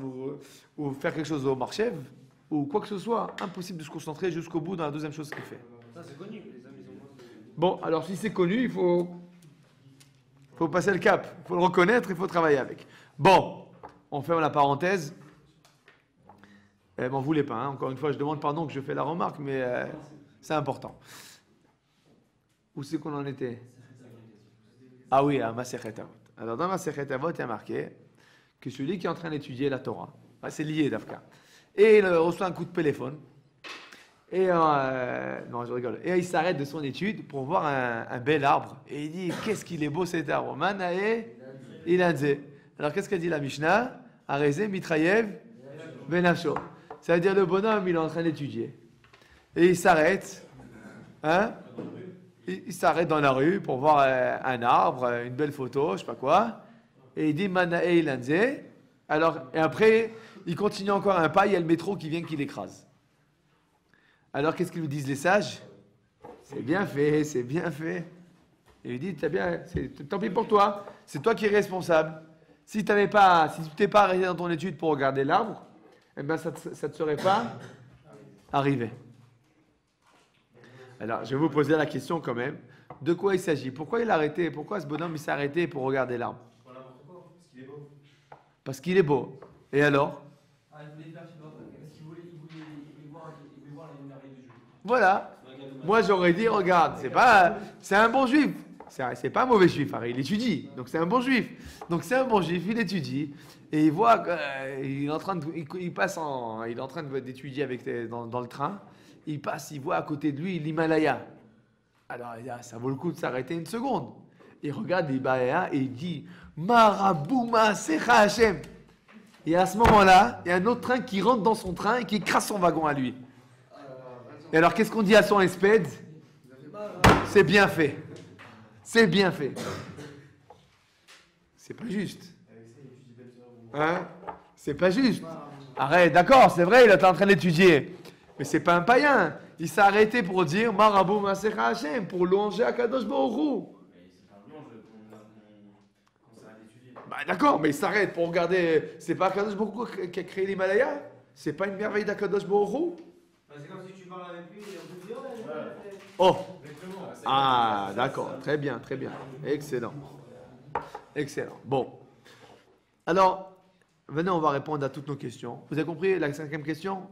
ou faire quelque chose au marché, ou quoi que ce soit, impossible de se concentrer jusqu'au bout dans la deuxième chose qu'il fait. Ça, c'est connu. Les hommes, ils ont moins de... Bon, alors si c'est connu, il faut passer le cap. Il faut le reconnaître, il faut travailler avec. Bon, on ferme la parenthèse. M'en voulez pas, hein. Encore une fois, je demande pardon que je fais la remarque, mais c'est important. Où c'est qu'on en était? Ah oui, à Masechet Avot. Alors dans Masechet Avot, il y a marqué que celui qui est en train d'étudier la Torah, c'est lié d'Afka, et il reçoit un coup de téléphone, et non, je rigole, et il s'arrête de son étude pour voir un bel arbre, et il dit, qu'est-ce qu'il est beau cet arbre, Manae Ilanze. Alors qu'est-ce qu'a dit la Mishnah? Arezé Mitrayev Benafsho. Ça veut dire le bonhomme, il est en train d'étudier. Et il s'arrête. Hein? Il s'arrête dans la rue pour voir un arbre, une belle photo, je sais pas quoi. Et il dit Manae Ilanze. Alors, et après, il continue encore un pas, il y a le métro qui vient qui l'écrase. Alors, qu'est-ce qu'ils nous disent les sages? C'est bien fait, c'est bien fait. Et il dit, t'as bien, tant pis pour toi, c'est toi qui es responsable. Si tu t'es pas arrêté dans ton étude pour regarder l'arbre, eh ben ça ne te serait pas arrivé. Alors, je vais vous poser la question quand même. De quoi il s'agit? Pourquoi il a arrêté? Pourquoi ce bonhomme il s'est arrêté pour regarder l'arbre? Parce qu'il est beau. Parce qu'il est beau. Et alors? Il voulait faire parce qu'il voulait voir les merveilles du jeu. Voilà. Moi, j'aurais dit, regarde, c'est un bon juif. C'est pas un mauvais juif, hein, il étudie. Donc, c'est un bon juif. Donc, c'est un bon juif, il étudie. Et il voit qu'il est en train d'étudier dans le train. Il passe, il voit à côté de lui l'Himalaya. Alors, il dit, ça vaut le coup de s'arrêter une seconde. Il regarde l'Himalaya et il dit, Marabouma Secha Hashem. Et à ce moment-là, il y a un autre train qui rentre dans son train et qui écrase son wagon à lui. Et alors, qu'est-ce qu'on dit à son espède? C'est bien fait. C'est bien fait. C'est pas juste. Hein? C'est pas juste. Arrête, d'accord, c'est vrai, il était en train d'étudier. Mais c'est pas un païen. Il s'est arrêté pour dire Marabou Masecha Hashem, pour louanger Akadosh Baruch Hu. Bah d'accord, mais il s'arrête pour regarder. C'est pas Akadosh Baruch Hu qui a créé l'Himalaya? C'est pas une merveille d'Akadosh Baruch Hu? Bah, c'est comme si tu parles avec lui et on peut dire Oh! Ah, d'accord, très bien, très bien. Excellent. Excellent. Bon. Alors, venez, on va répondre à toutes nos questions. Vous avez compris la 5e question?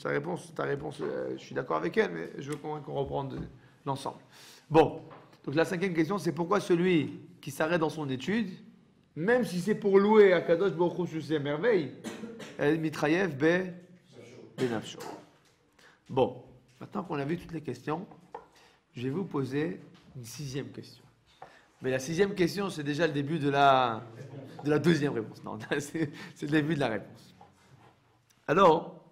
Ta réponse, je suis d'accord avec elle, mais je veux qu'on reprenne l'ensemble. Bon, donc la 5e question, c'est pourquoi celui qui s'arrête dans son étude, même si c'est pour louer à Kadosh Baruch Hu sur ses merveilles, El Mitrayev Benafsho. Bon, maintenant qu'on a vu toutes les questions, je vais vous poser une 6e question. Mais la 6e question, c'est déjà le début de la 2e réponse. Non, c'est le début de la réponse. Alors,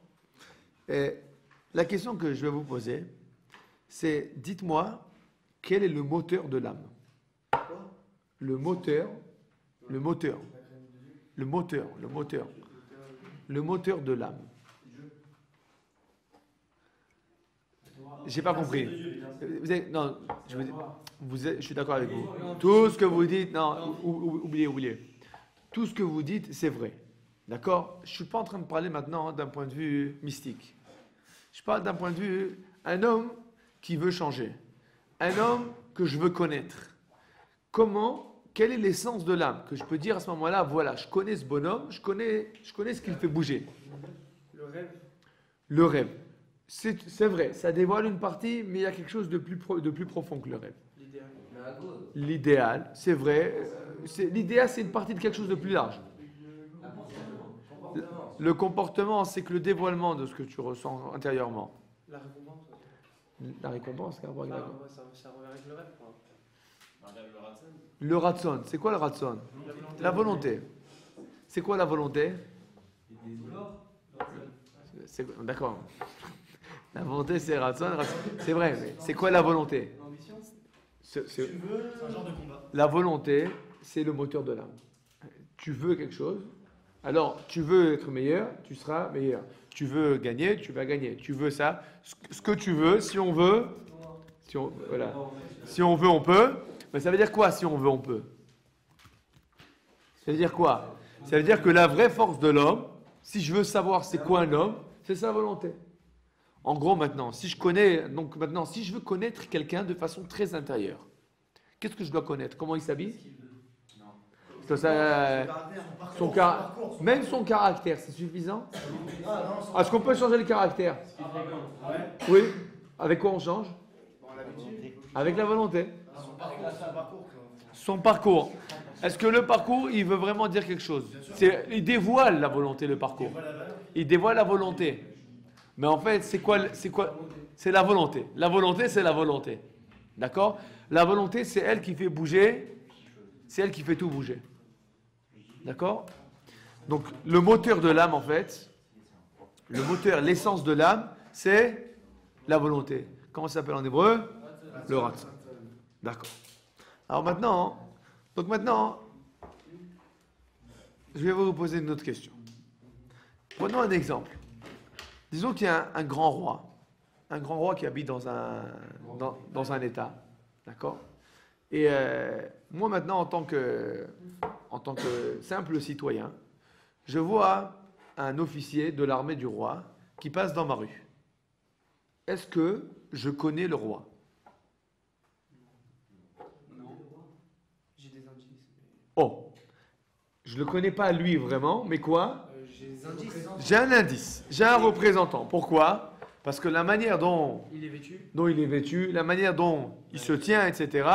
la question que je vais vous poser, c'est dites-moi, quel est le moteur de l'âme? Le moteur de l'âme. J'ai pas compris. Non, je suis d'accord avec vous. Tout ce que vous dites, non, oubliez. Tout ce que vous dites, c'est vrai. D'accord? Je ne suis pas en train de parler maintenant d'un point de vue mystique. Je parle d'un point de vue, un homme qui veut changer. Un homme que je veux connaître. Quelle est l'essence de l'âme? Que je peux dire à ce moment-là, voilà, je connais ce bonhomme, je connais ce qu'il fait bouger. Le rêve. C'est vrai, ça dévoile une partie, mais il y a quelque chose de plus profond que le rêve. L'idéal, c'est vrai. L'idéal, c'est une partie de quelque chose de plus large. Le comportement, c'est que le dévoilement de ce que tu ressens intérieurement. La récompense. La récompense, Ça revient avec le rêve, quoi. Le ratson, c'est quoi le ratson? La volonté. C'est quoi la volonté? D'accord. La volonté, c'est ratson. C'est vrai, mais c'est quoi la volonté? C'est un genre de combat. La volonté, c'est le moteur de l'âme. Tu veux quelque chose, alors tu veux être meilleur, tu seras meilleur. Tu veux gagner, tu vas gagner. Tu veux ça, ce que tu veux, si on veut, voilà. Si on veut, on peut. Mais ça veut dire quoi, si on veut, on peut? Ça veut dire quoi? Ça veut dire que la vraie force de l'homme, si je veux savoir c'est quoi un homme, c'est sa volonté. En gros, maintenant, si je veux connaître quelqu'un de façon très intérieure, qu'est-ce que je dois connaître? Comment il s'habille? Même son caractère, c'est suffisant? Est-ce qu'on peut changer le caractère? Oui. Avec quoi on change? Avec la volonté. Son parcours. Est-ce que le parcours, il veut vraiment dire quelque chose? Il dévoile la volonté, le parcours. Il dévoile la volonté. Mais en fait, c'est quoi? C'est la volonté. La volonté, c'est la volonté. D'accord? La volonté, c'est elle qui fait bouger. C'est elle qui fait tout bouger. D'accord? Donc, le moteur de l'âme, en fait, l'essence de l'âme, c'est la volonté. Comment ça s'appelle en hébreu? Le ratson. D'accord. Alors maintenant, je vais vous poser une autre question. Prenons un exemple. Disons qu'il y a un grand roi qui habite dans un État, d'accord? Et moi maintenant, en tant que simple citoyen, je vois un officier de l'armée du roi qui passe dans ma rue. Est-ce que je connais le roi? J'ai des indices. Oh, je le connais pas lui vraiment, mais quoi? J'ai des indices. J'ai un indice, j'ai un représentant. Pourquoi? Parce que la manière dont Il est vêtu. la manière dont il se tient, etc.,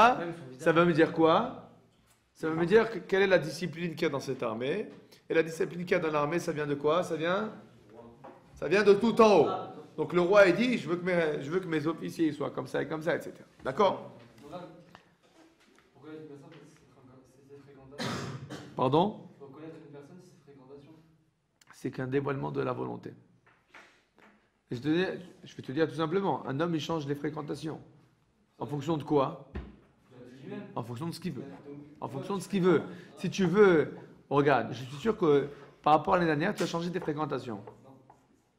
ça veut me dire quoi? Ça veut me dire quelle est la discipline qu'il y a dans cette armée. Et la discipline qu'il y a dans l'armée, ça vient de quoi? Ça vient de tout en haut. Donc le roi, il dit, je veux que mes officiers soient comme ça, etc. D'accord? Pourquoi il y a une personne si c'est fréquentable? Pardon? Pour connaître une personne si c'est fréquentable? fréquentation? C'est qu'un dévoilement de la volonté. Et je vais te dire tout simplement, un homme il change les fréquentations. En fonction de quoi? En fonction de ce qu'il veut. En fonction de ce qu'il veut. Si tu veux, regarde, je suis sûr que par rapport à l'année dernière, tu as changé tes fréquentations.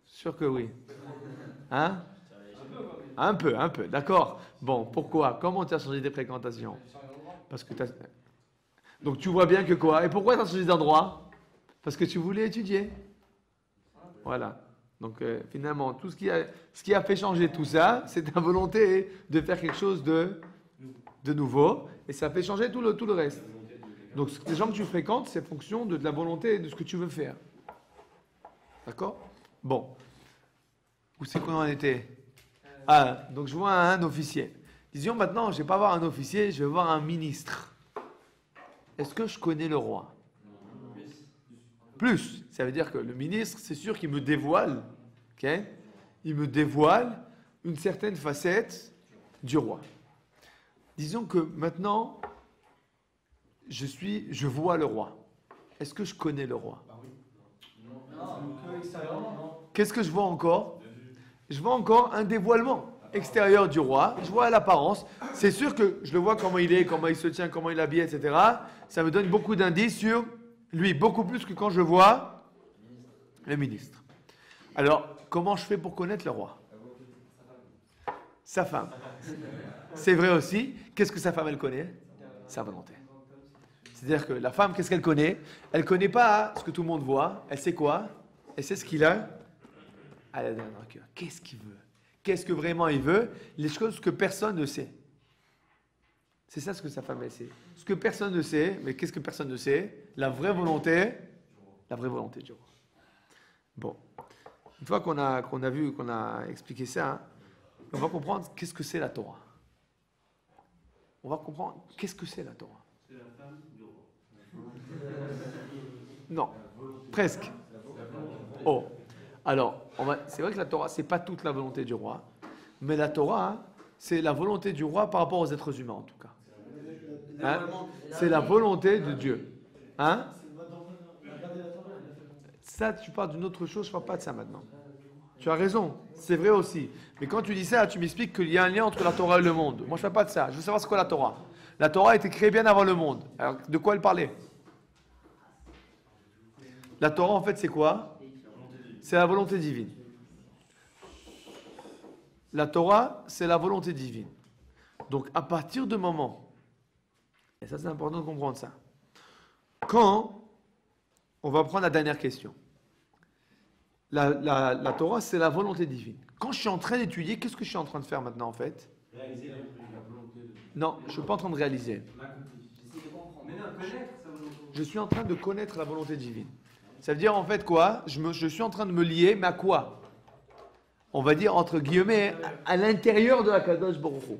Sûr que oui. Hein? Un peu, d'accord. Bon, pourquoi? Comment tu as changé tes fréquentations? Parce que tu as... Donc tu vois bien que quoi? Et pourquoi tu as changé d'endroit? Parce que tu voulais étudier. Voilà. Donc finalement, tout ce qui a fait changer tout ça, c'est ta volonté de faire quelque chose de nouveau. Et ça fait changer tout le reste. Donc les gens que tu fréquentes, c'est fonction de la volonté et de ce que tu veux faire. D'accord? Bon. Où c'est qu'on en était? Ah, donc je vois un officier. Disons maintenant, je ne vais pas voir un officier, je vais voir un ministre. Est-ce que je connais le roi? Plus. Ça veut dire que le ministre, c'est sûr qu'il me dévoile, ok? Il me dévoile une certaine facette du roi. Disons que maintenant, je vois le roi. Est-ce que je connais le roi? Qu'est-ce que je vois encore? Je vois encore un dévoilement extérieur du roi. Je vois l'apparence. C'est sûr que je le vois comment il est, comment il se tient, comment il est habillé, etc. Ça me donne beaucoup d'indices sur lui, beaucoup plus que quand je vois le ministre. Alors, comment je fais pour connaître le roi? Sa femme. C'est vrai aussi. Qu'est-ce que sa femme, elle connaît? Sa volonté. C'est-à-dire que la femme, qu'est-ce qu'elle connaît? Elle ne connaît pas ce que tout le monde voit. Elle sait quoi? Elle sait ce qu'il a. Elle a dans le cœur. Qu'est-ce qu'il veut? Qu'est-ce que vraiment il veut? Les choses que personne ne sait. C'est ça ce que sa femme elle sait. Ce que personne ne sait, mais qu'est-ce que personne ne sait? La vraie volonté du roi. Bon. Une fois qu'on a vu, qu'on a expliqué ça, hein, on va comprendre qu'est-ce que c'est la Torah. On va comprendre qu'est-ce que c'est la Torah. C'est la femme du roi. Non, presque. Oh. Alors, c'est vrai que la Torah, c'est pas toute la volonté du roi, mais la Torah, hein, c'est la volonté du roi par rapport aux êtres humains, en tout cas. Hein? C'est la volonté de Dieu. Hein? Ça, tu parles d'une autre chose, je ne parle pas de ça maintenant. Tu as raison, c'est vrai aussi. Mais quand tu dis ça, tu m'expliques qu'il y a un lien entre la Torah et le monde. Moi, je ne fais pas de ça. Je veux savoir c'est quoi la Torah. La Torah a été créée bien avant le monde. Alors, de quoi elle parlait? La Torah, en fait, c'est quoi? C'est la volonté divine. La Torah, c'est la volonté divine. Donc, à partir du moment, et ça c'est important de comprendre ça, quand, on va prendre la dernière question, la Torah, c'est la volonté divine. Quand je suis en train d'étudier, qu'est-ce que je suis en train de faire maintenant en fait? Réaliser la volonté de... Non, je ne suis pas en train de réaliser. Je suis en train de connaître la volonté divine. Ça veut dire en fait quoi? Je suis en train de me lier, mais à quoi? On va dire entre guillemets à l'intérieur de la Kadosh Baruch Hu.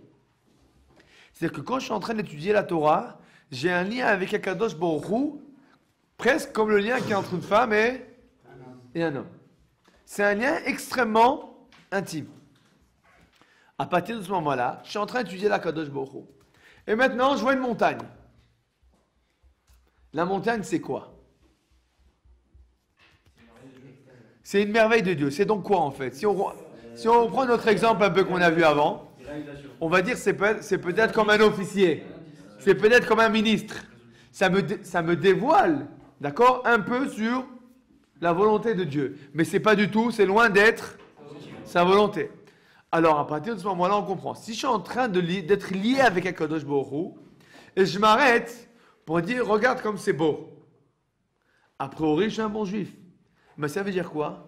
C'est-à-dire que quand je suis en train d'étudier la Torah, j'ai un lien avec Akadosh Baruch Hu, presque comme le lien qu'il y a entre une femme et un homme. C'est un lien extrêmement intime. À partir de ce moment-là, je suis en train d'étudier l'Akadosh Baruch Hu. Et maintenant, je vois une montagne. La montagne, c'est quoi? C'est une merveille de Dieu. C'est donc quoi en fait? Si on reprend notre exemple un peu qu'on a vu avant, on va dire c'est peut-être comme un officier. C'est peut-être comme un ministre. Ça me dévoile, d'accord, un peu sur la volonté de Dieu. Mais c'est pas du tout, c'est loin d'être sa volonté. Alors à partir de ce moment-là, on comprend. Si je suis en train d'être lié avec Akadosh Baruch Hu, et je m'arrête pour dire, regarde comme c'est beau. A priori, je suis un bon juif. Mais ça veut dire quoi?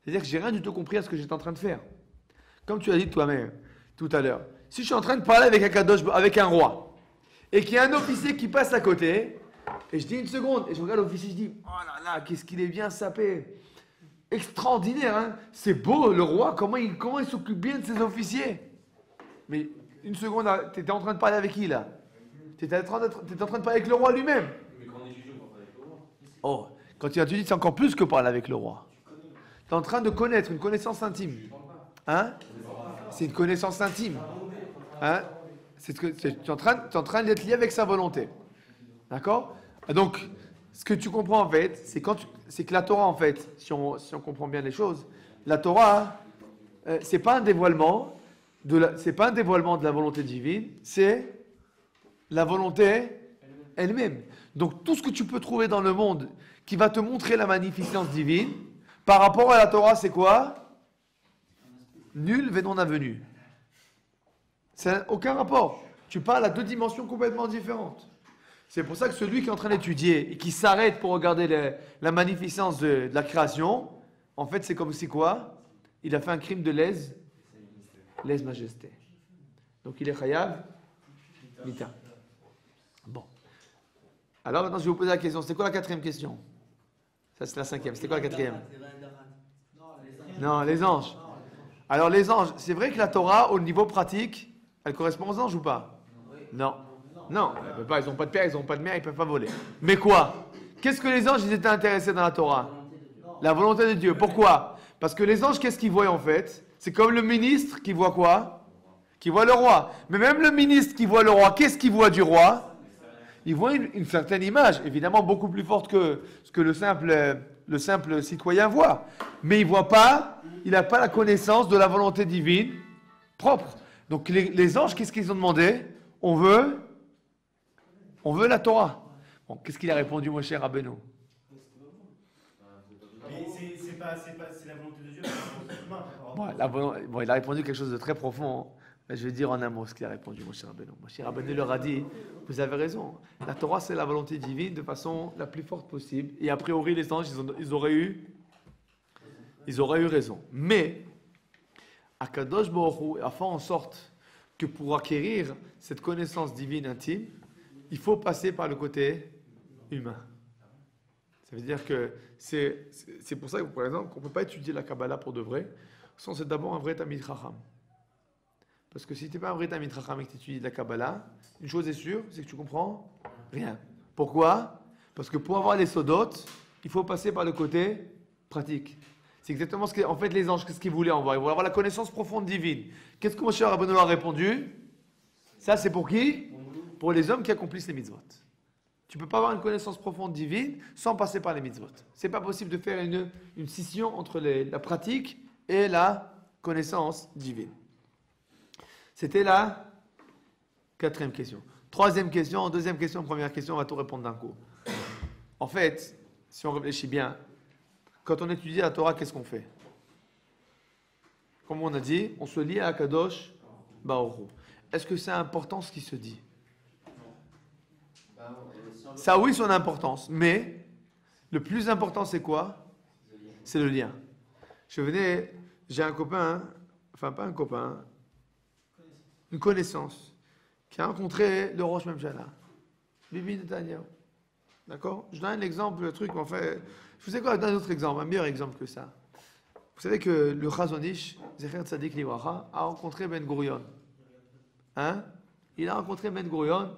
C'est-à-dire que j'ai rien du tout compris à ce que j'étais en train de faire. Comme tu as dit toi-même tout à l'heure. Si je suis en train de parler avec un roi, et qu'il y a un officier qui passe à côté, et je dis une seconde, et je regarde l'officier, je dis, oh là là, qu'est-ce qu'il est bien sapé. Extraordinaire, hein? C'est beau, le roi, comment il s'occupe bien de ses officiers. Mais une seconde, tu étais en train de parler avec qui là? Tu étais en train de parler avec le roi lui-même. Mais quand on étudie, on parle avec le roi. Oh, quand tu étudies, c'est encore plus que parler avec le roi. Tu es en train de connaître, une connaissance intime. Hein? C'est une connaissance intime. Hein? Tu es en train d'être lié avec sa volonté. D'accord? Donc, ce que tu comprends en fait, c'est que la Torah en fait, si on comprend bien les choses, la Torah, c'est pas un dévoilement c'est pas un dévoilement de la volonté divine, c'est la volonté elle-même. Donc tout ce que tu peux trouver dans le monde qui va te montrer la magnificence divine, par rapport à la Torah, c'est quoi? Nul ve non avenu. Ça n'a aucun rapport. Tu parles à deux dimensions complètement différentes. C'est pour ça que celui qui est en train d'étudier et qui s'arrête pour regarder la magnificence de la création, en fait, c'est comme si quoi? Il a fait un crime de lèse-majesté. Donc il est chayav mita. Bon. Alors maintenant, je vais vous poser la question. C'était quoi la quatrième question? Ça, c'est la cinquième. C'était quoi la quatrième? Non, les anges. Alors les anges, c'est vrai que la Torah, au niveau pratique, elle correspond aux anges ou pas? Non. Non, ils n'ont pas de père, ils n'ont pas de mère, ils ne peuvent pas voler. Mais quoi? Qu'est-ce que les anges, ils étaient intéressés dans la Torah? La volonté de Dieu. Pourquoi? Parce que les anges, qu'est-ce qu'ils voient en fait? C'est comme le ministre qui voit quoi? Qui voit le roi. Mais même le ministre qui voit le roi, qu'est-ce qu'il voit du roi? Il voit une certaine image, évidemment beaucoup plus forte que ce que le simple citoyen voit. Mais il voit pas, il n'a pas la connaissance de la volonté divine propre. Donc les anges, qu'est-ce qu'ils ont demandé? On veut la Torah. Bon, qu'est-ce qu'il a répondu, mon cher Rabbeinu? Mais c'est la volonté de Dieu, c'est la volonté humaine. Bon, il a répondu quelque chose de très profond. Je vais dire en un mot ce qu'il a répondu, mon cher Rabbeinu. Mon cher Rabbeinu leur a dit, vous avez raison, la Torah c'est la volonté divine de façon la plus forte possible. Et a priori, les anges, ils auraient eu raison. Mais, Akadosh Baruch Hu a fait en sorte que pour acquérir cette connaissance divine intime, il faut passer par le côté humain. Ça veut dire que c'est pour ça que, par exemple, qu'on ne peut pas étudier la Kabbalah pour de vrai, sans c'est d'abord un vrai Talmid Chacham. Parce que si tu n'es pas un vrai Talmid Chacham et que tu étudies de la Kabbalah, une chose est sûre, c'est que tu comprends rien. Pourquoi? Parce que pour avoir les sodotes, il faut passer par le côté pratique. C'est exactement ce que, en fait, les anges, qu'est-ce qu'ils voulaient en voir? Ils voulaient avoir la connaissance profonde divine. Qu'est-ce que mon cher Rabbeinu a répondu? Ça, c'est pour qui? Pour les hommes qui accomplissent les mitzvot. Tu ne peux pas avoir une connaissance profonde divine sans passer par les mitzvot. Ce n'est pas possible de faire une scission entre la pratique et la connaissance divine. C'était la quatrième question. Troisième question, deuxième question, première question, on va tout répondre d'un coup. En fait, si on réfléchit bien, quand on étudie la Torah, qu'est-ce qu'on fait? Comme on a dit, on se lie à Kadosh Baruch Hu. Est-ce que c'est important ce qui se dit? Ça oui, son importance. Mais le plus important, c'est quoi? C'est le lien. J'ai un copain, enfin pas un copain, une connaissance, qui a rencontré le Rosh Memchala, Bibi Netanyahu. D'accord? Je donne un exemple, le truc, en fait. Je vous ai quoi, un autre exemple, un meilleur exemple que ça. Vous savez que le Chazon Ish, Zecher Tzadik Livracha, a rencontré Ben Gurion. Hein? Il a rencontré Ben Gurion.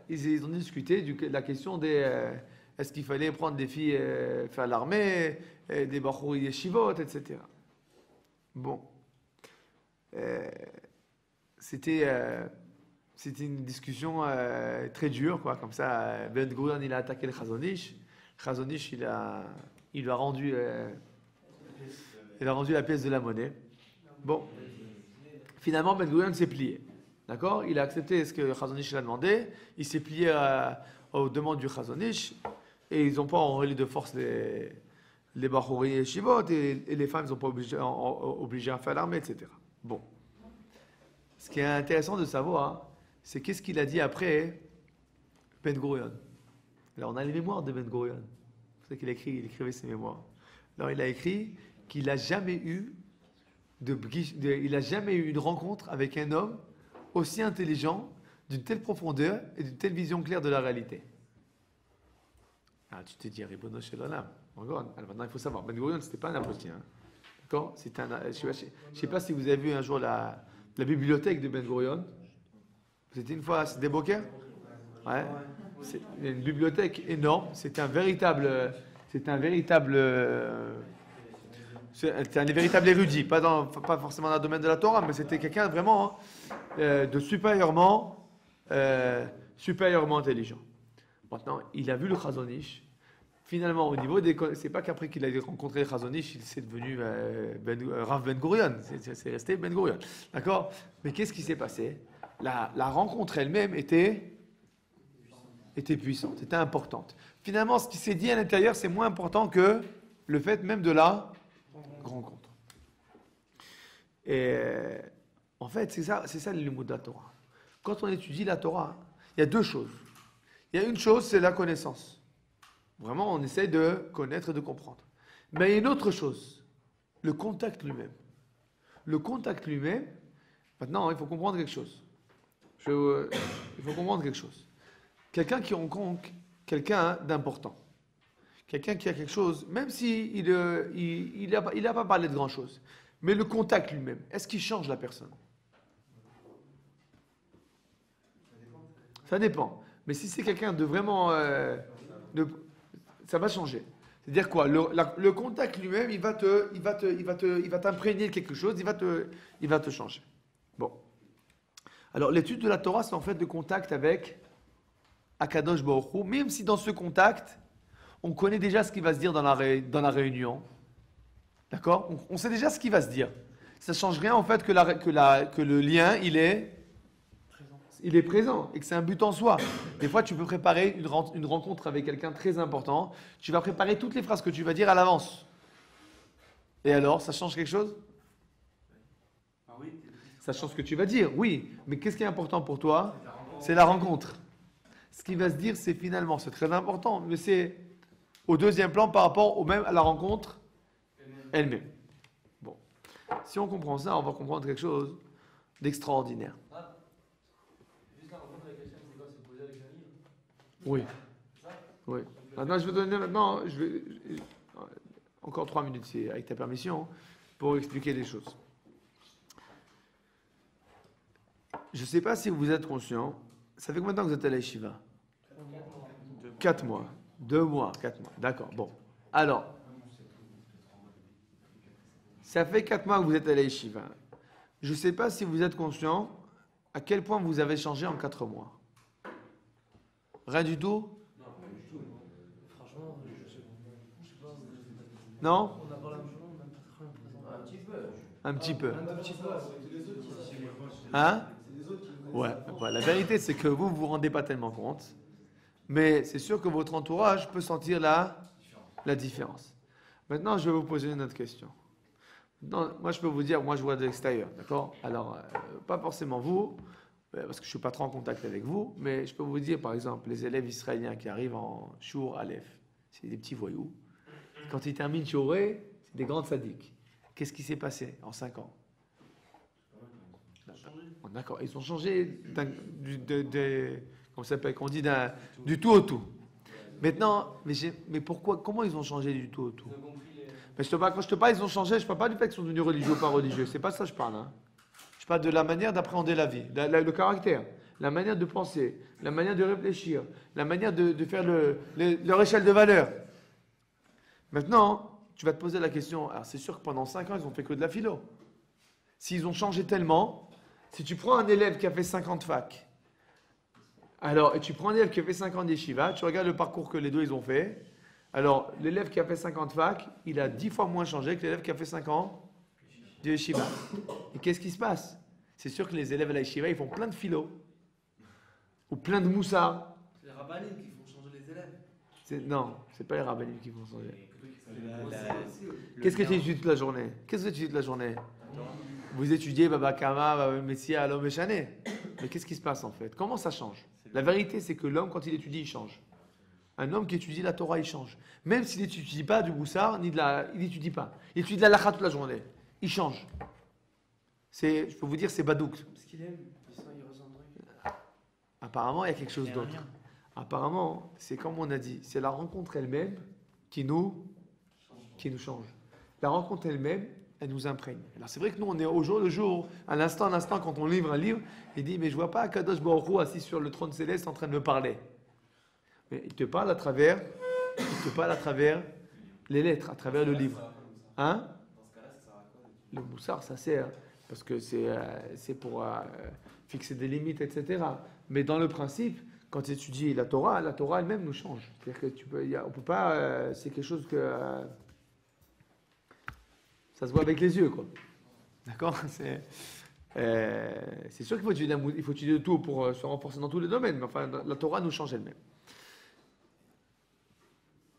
Ils ont discuté de la question des est-ce qu'il fallait prendre des filles faire l'armée, des bachouri yeshivot, etc. Bon. C'était une discussion très dure, quoi. Comme ça, Ben Gurion, il a attaqué le Chazon Ish. Le Chazon Ish, il lui a rendu la pièce de la monnaie. Bon. Finalement, Ben Gurion s'est plié. D'accord? Il a accepté ce que le Chazon Ish a demandé. Il s'est plié aux demandes du Chazon Ish. Et ils n'ont pas enrôlé de force les Bachouri et Shivot. Et les femmes ne sont pas obligées à faire l'armée, etc. Bon. Ce qui est intéressant de savoir, c'est qu'est-ce qu'il a dit après Ben Gurion. Alors, on a les mémoires de Ben Gurion. Vous savez qu'il écrivait ses mémoires. Alors, il a écrit qu'il n'a jamais eu une rencontre avec un homme aussi intelligent, d'une telle profondeur et d'une telle vision claire de la réalité. Ah, tu t'es dit, Ribono Shel Olam. Alors maintenant, il faut savoir, Ben Gurion, ce n'était pas un apothier. Hein. D'accord? Je ne sais pas si vous avez vu un jour la bibliothèque de Ben Gurion. C'était une fois, c'était Boker? Ouais. C'est une bibliothèque énorme. C'était un véritable érudit, pas forcément dans le domaine de la Torah, mais c'était quelqu'un vraiment de supérieurement intelligent. Maintenant, il a vu le Chazon Ish. Finalement, au niveau des... C'est pas qu'après qu'il a rencontré le Chazon Ish, il s'est devenu Rav Ben Gurion. C'est resté Ben Gurion. D'accord? Mais qu'est-ce qui s'est passé? La rencontre elle-même était puissante, était importante. Finalement, ce qui s'est dit à l'intérieur, c'est moins important que le fait même de la rencontre. Et en fait, c'est ça le mot de la Torah. Quand on étudie la Torah, il y a deux choses. Il y a une chose, c'est la connaissance. Vraiment, on essaie de connaître et de comprendre. Mais il y a une autre chose, le contact lui-même. Le contact lui-même, maintenant, il faut comprendre quelque chose. Il faut comprendre quelque chose. Quelqu'un qui rencontre quelqu'un d'important, quelqu'un qui a quelque chose, même s'il n'a pas parlé de grand-chose, mais le contact lui-même, est-ce qu'il change la personne? Ça dépend. Mais si c'est quelqu'un de vraiment... ça va changer. C'est-à-dire quoi? Le contact lui-même, il va t'imprégner de quelque chose, il va te changer. Bon. Alors, l'étude de la Torah, c'est en fait de contact avec Akadosh Baruch Hu, même si dans ce contact, on connaît déjà ce qui va se dire dans la réunion. D'accord? On sait déjà ce qui va se dire. Ça ne change rien en fait que le lien, il est présent et que c'est un but en soi. Des fois, tu peux préparer une rencontre avec quelqu'un de très important. Tu vas préparer toutes les phrases que tu vas dire à l'avance. Et alors, ça change quelque chose? Ah oui. Ça change ce que tu vas dire, oui. Mais qu'est-ce qui est important pour toi? C'est la rencontre. Ce qui va se dire, c'est finalement, c'est très important, mais c'est au deuxième plan par rapport à la rencontre elle-même. Bon. Si on comprend ça, on va comprendre quelque chose d'extraordinaire. Juste la rencontre avec Hachem, c'est quoi? C'est poser avec un livre? Oui. C'est ça? Oui. Maintenant, je vais donner encore 3 minutes, si, avec ta permission, pour expliquer les choses. Je ne sais pas si vous êtes conscient. Ça fait combien de temps que vous êtes à la yeshiva? 4 mois. 2 mois, 4 mois. D'accord. Bon. Alors, ça fait 4 mois que vous êtes à la yeshiva. Je ne sais pas si vous êtes conscient à quel point vous avez changé en 4 mois. Rien du tout? Franchement, je sais pas. Non? On a parlé un jour, on a pas très présent. Un petit peu. Un petit peu. Hein? Ouais. La vérité, c'est que vous ne vous rendez pas tellement compte. Mais c'est sûr que votre entourage peut sentir la différence. Maintenant, je vais vous poser une autre question. Non, moi, je peux vous dire, moi, je vois de l'extérieur, d'accord? Alors, pas forcément vous, parce que je ne suis pas trop en contact avec vous, mais je peux vous dire, par exemple, les élèves israéliens qui arrivent en Shur Aleph, c'est des petits voyous. Quand ils terminent Shuré, c'est des grands sadiques. Qu'est-ce qui s'est passé en 5 ans? D'accord, ils ont changé comment ça s'appelle, qu'on dit du tout au tout. Maintenant, mais pourquoi, comment ils ont changé du tout au tout? Mais quand je te parle, ils ont changé, je ne parle pas du fait qu'ils sont devenus religieux ou pas religieux, c'est pas ça que je parle. Hein. Je parle de la manière d'appréhender la vie, le caractère, la manière de penser, la manière de réfléchir, la manière de faire leur échelle de valeur. Maintenant, tu vas te poser la question, alors c'est sûr que pendant 5 ans, ils ont fait que de la philo. S'ils ont changé tellement, si tu prends un élève qui a fait 50 facs, et tu prends un élève qui a fait 50 yeshiva, tu regardes le parcours que les deux ils ont fait, alors l'élève qui a fait 50 facs, il a 10 fois moins changé que l'élève qui a fait 5 ans de yeshiva. Et qu'est-ce qui se passe? C'est sûr que les élèves à la yeshiva, ils font plein de philo, ou plein de moussard. C'est les rabbinim qui font changer les élèves. Non, c'est pas les rabbinim qui font changer. Aussi. Qu'est-ce que tu étudies toute la journée? Qu'est-ce que tu étudies toute la journée? Vous étudiez Baba Kama, Baba Messia, l'homme échané. Mais qu'est-ce qui se passe en fait? Comment ça change? La vérité, c'est que l'homme, quand il étudie, il change. Un homme qui étudie la Torah, il change. Même s'il n'étudie pas du Boussard, il n'étudie pas. Il étudie la Lacha toute la journée. Il change. Je peux vous dire, c'est Badouk. Parce qu'il aime, il ressent un truc. Apparemment, il y a quelque chose d'autre. Apparemment, c'est comme on a dit, c'est la rencontre elle-même qui nous change. La rencontre elle-même, elle nous imprègne. Alors c'est vrai que nous, on est au jour le jour, à l'instant, quand on livre un livre, il dit, mais je ne vois pas Akadosh Baruch Hu assis sur le trône céleste en train de me parler. Mais il te parle à travers les lettres, à travers le livre. Hein? Le moussard, ça sert, parce que c'est pour fixer des limites, etc. Mais dans le principe, quand tu étudies la Torah elle-même nous change. C'est-à-dire que on peut pas, c'est quelque chose que ça se voit avec les yeux, quoi. D'accord? C'est sûr qu'il faut étudier de tout pour se renforcer dans tous les domaines, mais enfin, la Torah nous change elle-même.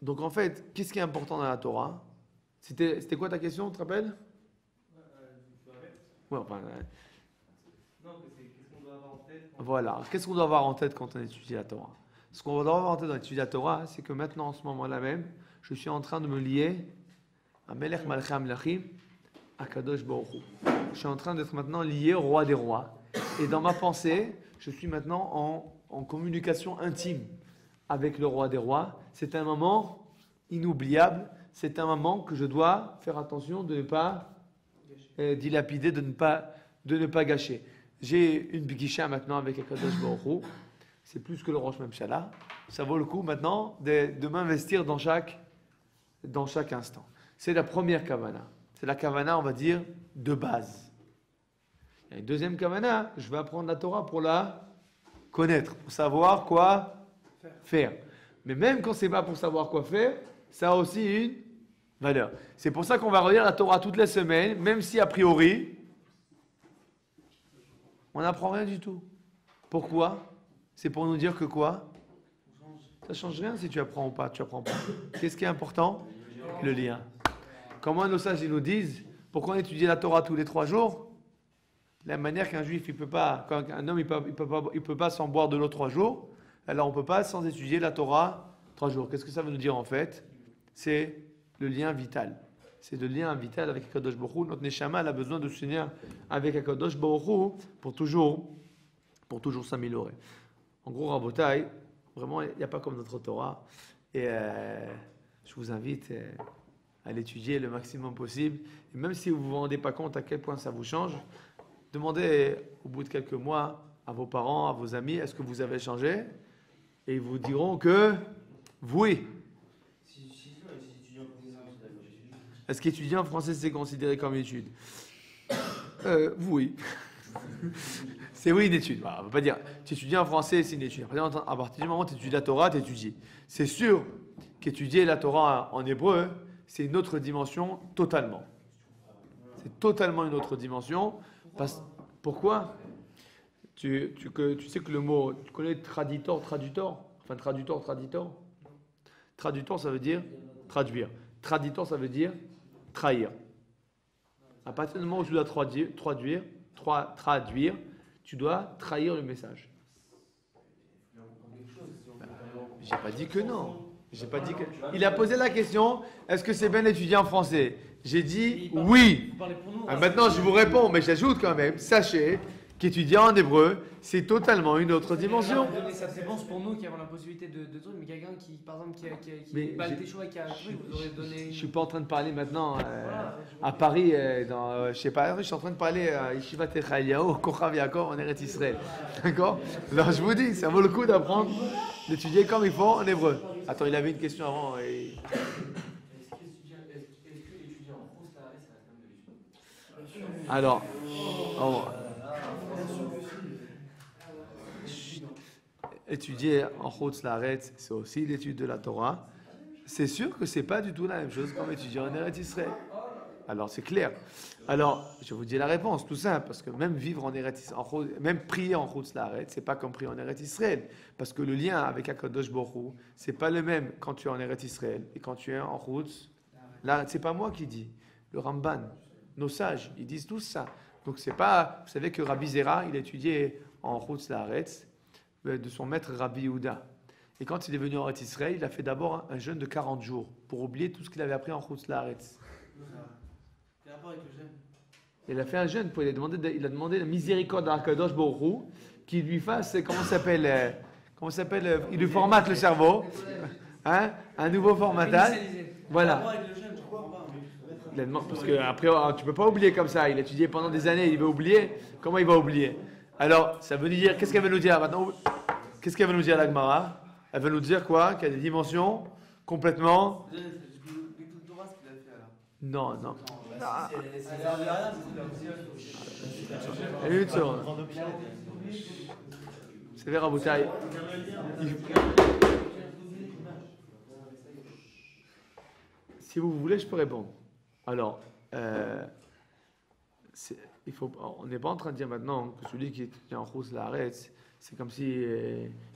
Donc en fait, qu'est-ce qui est important dans la Torah? C'était quoi ta question, tu te rappelles? Ouais, enfin, Non, qu'est-ce qu'on doit avoir en tête voilà. Qu'est-ce qu'on doit avoir en tête quand on étudie la Torah? Ce qu'on doit avoir en tête dans l'étude de la Torah, c'est que maintenant, en ce moment-là même, je suis en train de me lier à Melech Malchei Hamlachim, à Kadosh Baruch Hu. Je suis en train d'être maintenant lié au roi des rois. Et dans ma pensée, je suis maintenant en communication intime avec le roi des rois. C'est un moment inoubliable. C'est un moment que je dois faire attention de ne pas dilapider, de ne pas gâcher. J'ai une bigisha maintenant avec Akadosh Baruch Hu. C'est plus que le Rosh Memshala. Ça vaut le coup maintenant de m'investir dans chaque instant. C'est la première kavana. C'est la kavana, on va dire, de base. Il y a une deuxième kavana, je vais apprendre la Torah pour la connaître, pour savoir quoi faire. Mais même quand c'est pas pour savoir quoi faire, ça a aussi une valeur. C'est pour ça qu'on va relire la Torah toutes les semaines, même si a priori, on n'apprend rien du tout. Pourquoi? C'est pour nous dire que quoi? Ça change rien si tu apprends ou pas, tu apprends pas. Qu'est-ce qui est important? Le lien. Comment nos sages ils nous disent, pourquoi on étudie la Torah tous les 3 jours? La manière qu'un juif, il peut pas, quand un homme, il peut pas sans boire de l'eau 3 jours, alors on peut pas sans étudier la Torah 3 jours. Qu'est-ce que ça veut nous dire en fait? C'est le lien vital. C'est le lien vital avec Akadosh Baruch Hu. Notre Neshama elle a besoin de se unir avec Akadosh Baruch Hu pour toujours s'améliorer. En gros, Rabotai, vraiment, il n'y a pas comme notre Torah. Et je vous invite à l'étudier le maximum possible. Et même si vous ne vous rendez pas compte à quel point ça vous change, demandez au bout de quelques mois à vos parents, à vos amis, est-ce que vous avez changé? Et ils vous diront que oui. Est-ce qu'étudier en français, c'est considéré comme une étude? Oui. C'est oui une étude. Voilà, on ne va pas dire, tu étudies en français, c'est une étude. À partir du moment où tu étudies la Torah, tu étudies. C'est sûr qu'étudier la Torah en hébreu, c'est une autre dimension totalement. C'est totalement une autre dimension. Pourquoi? Tu sais que le mot, tu connais traducteur? Enfin, traducteur. Traducteur, ça veut dire traduire. Traducteur, ça veut dire trahir. À partir du moment où tu dois traduire, tu dois trahir le message. J'ai pas dit que non. Il a posé la question, est-ce que c'est bien d'étudier en français? J'ai dit oui. Maintenant, je vous réponds, mais j'ajoute quand même, sachez qu'étudier en hébreu, c'est totalement une autre dimension. Ça c'est bon pour nous qui avons la possibilité de trucs, mais quelqu'un qui, par exemple, qui est pas le choix et qui a truc, vous aurez donné. Je suis pas en train de parler maintenant à Paris, je sais pas, je suis en train de parler à Yeshivat Echaliyahu, Kochav Yaakov en Eretz Israël. D'accord? Alors je vous dis, ça vaut le coup d'apprendre, d'étudier comme il faut en hébreu. Attends, il avait une question avant. Est-ce que l'étudier en France, ça reste de l'étude? Alors, étudier en Chutz Laaretz, c'est aussi l'étude de la Torah. C'est sûr que c'est pas du tout la même chose comme étudier en Eretz Israël. Alors c'est clair. Alors je vous dis la réponse, tout simple, parce que même vivre en Eretz, même prier en Chutz Laaretz, c'est pas comme prier en Eretz Israël, parce que le lien avec Akadosh Baruch Hu, c'est pas le même quand tu es en Eretz Israël et quand tu es en Chutz Laaretz. C'est pas moi qui dis, le Ramban, nos sages, ils disent tous ça. Donc c'est pas, vous savez que Rabbi Zera, il a étudié en Chutz Laaretz de son maître Rabbi Yehuda. Et quand il est venu en Eretz Israël, il a fait d'abord un jeûne de 40 jours pour oublier tout ce qu'il avait appris en Chutz Laaretz. Quel rapport avec le jeûne? Il a fait un jeûne, il a demandé la miséricorde à Akadosh Baruch Hu qu'il lui fasse, comment ça s'appelle, il lui formate le cerveau, hein, un nouveau formatage. Voilà. Parce que après, tu peux pas oublier comme ça. Il a étudié pendant des années, il va oublier. Comment il va oublier? Alors, ça veut dire, qu'est-ce qu'elle veut nous dire maintenant? Qu'est-ce qu'elle veut nous dire la Gemara? Elle veut nous dire quoi? Qu'il y a des dimensions complètement. Non. savez, Rabotai, si vous voulez, je peux répondre. Alors, on n'est pas en train de dire maintenant que celui qui est en rousse la arrête, c'est comme si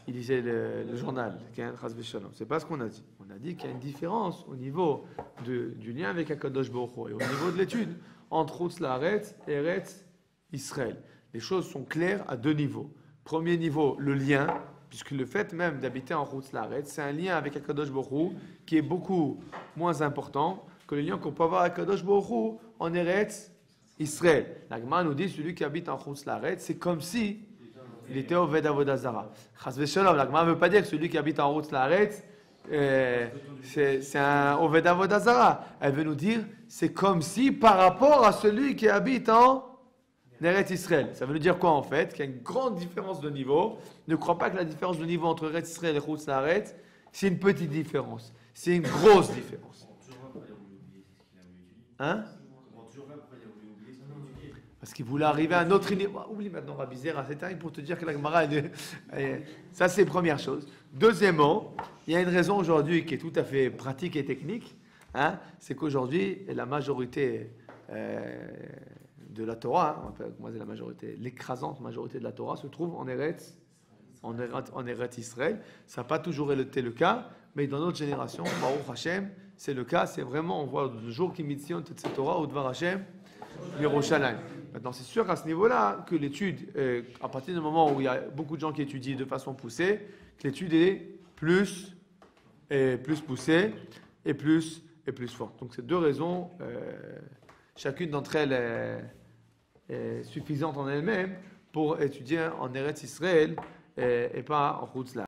il lisait le journal, c'est pas ce qu'on a dit. On a dit qu'il y a une différence au niveau du lien avec Akadosh Baruch Hu et au niveau de l'étude entre rousse la arrête et Eretz Israël. Les choses sont claires à deux niveaux. Premier niveau, le lien, puisque le fait même d'habiter en rousse la arrête, c'est un lien avec Akadosh Baruch Hu qui est beaucoup moins important que le lien qu'on peut avoir avec Akadosh Baruch Hu en Eretz Israël. La Gemara nous dit celui qui habite en rousse la arrête, c'est comme si il était au Oved Avodah Zara. Chas v'shalom, la Gemara ne veut pas dire que celui qui habite en rousse la arrête, c'est un Oved Avodah Zara. Elle veut nous dire c'est comme si par rapport à celui qui habite en Eretz Israël. Ça veut nous dire quoi en fait? Qu'il y a une grande différence de niveau. Ne crois pas que la différence de niveau entre Eretz Israël et Routs Laaretz, c'est une petite différence. C'est une grosse différence. Hein? Parce qu'il voulait arriver à un autre niveau. Oublie maintenant Rabbi Zera, c'est terrible pour te dire que la Gemara, ça c'est première chose. Deuxièmement, il y a une raison aujourd'hui qui est tout à fait pratique et technique. Hein? C'est qu'aujourd'hui, la majorité de la Torah, la majorité, l'écrasante majorité de la Torah se trouve en Eretz Israël. Ça n'a pas toujours été le cas, mais dans notre génération, Baruch Hashem, c'est le cas. C'est vraiment, on voit le jour qui mitzion cette Torah, ou Dvar Hashem, Yerushalayim. Maintenant, c'est sûr qu'à ce niveau-là, que l'étude, à partir du moment où il y a beaucoup de gens qui étudient de façon poussée, que l'étude est plus poussée et plus forte. Donc, c'est deux raisons. Chacune d'entre elles est suffisante en elle-même pour étudier en Eretz Israël et pas en Routzla.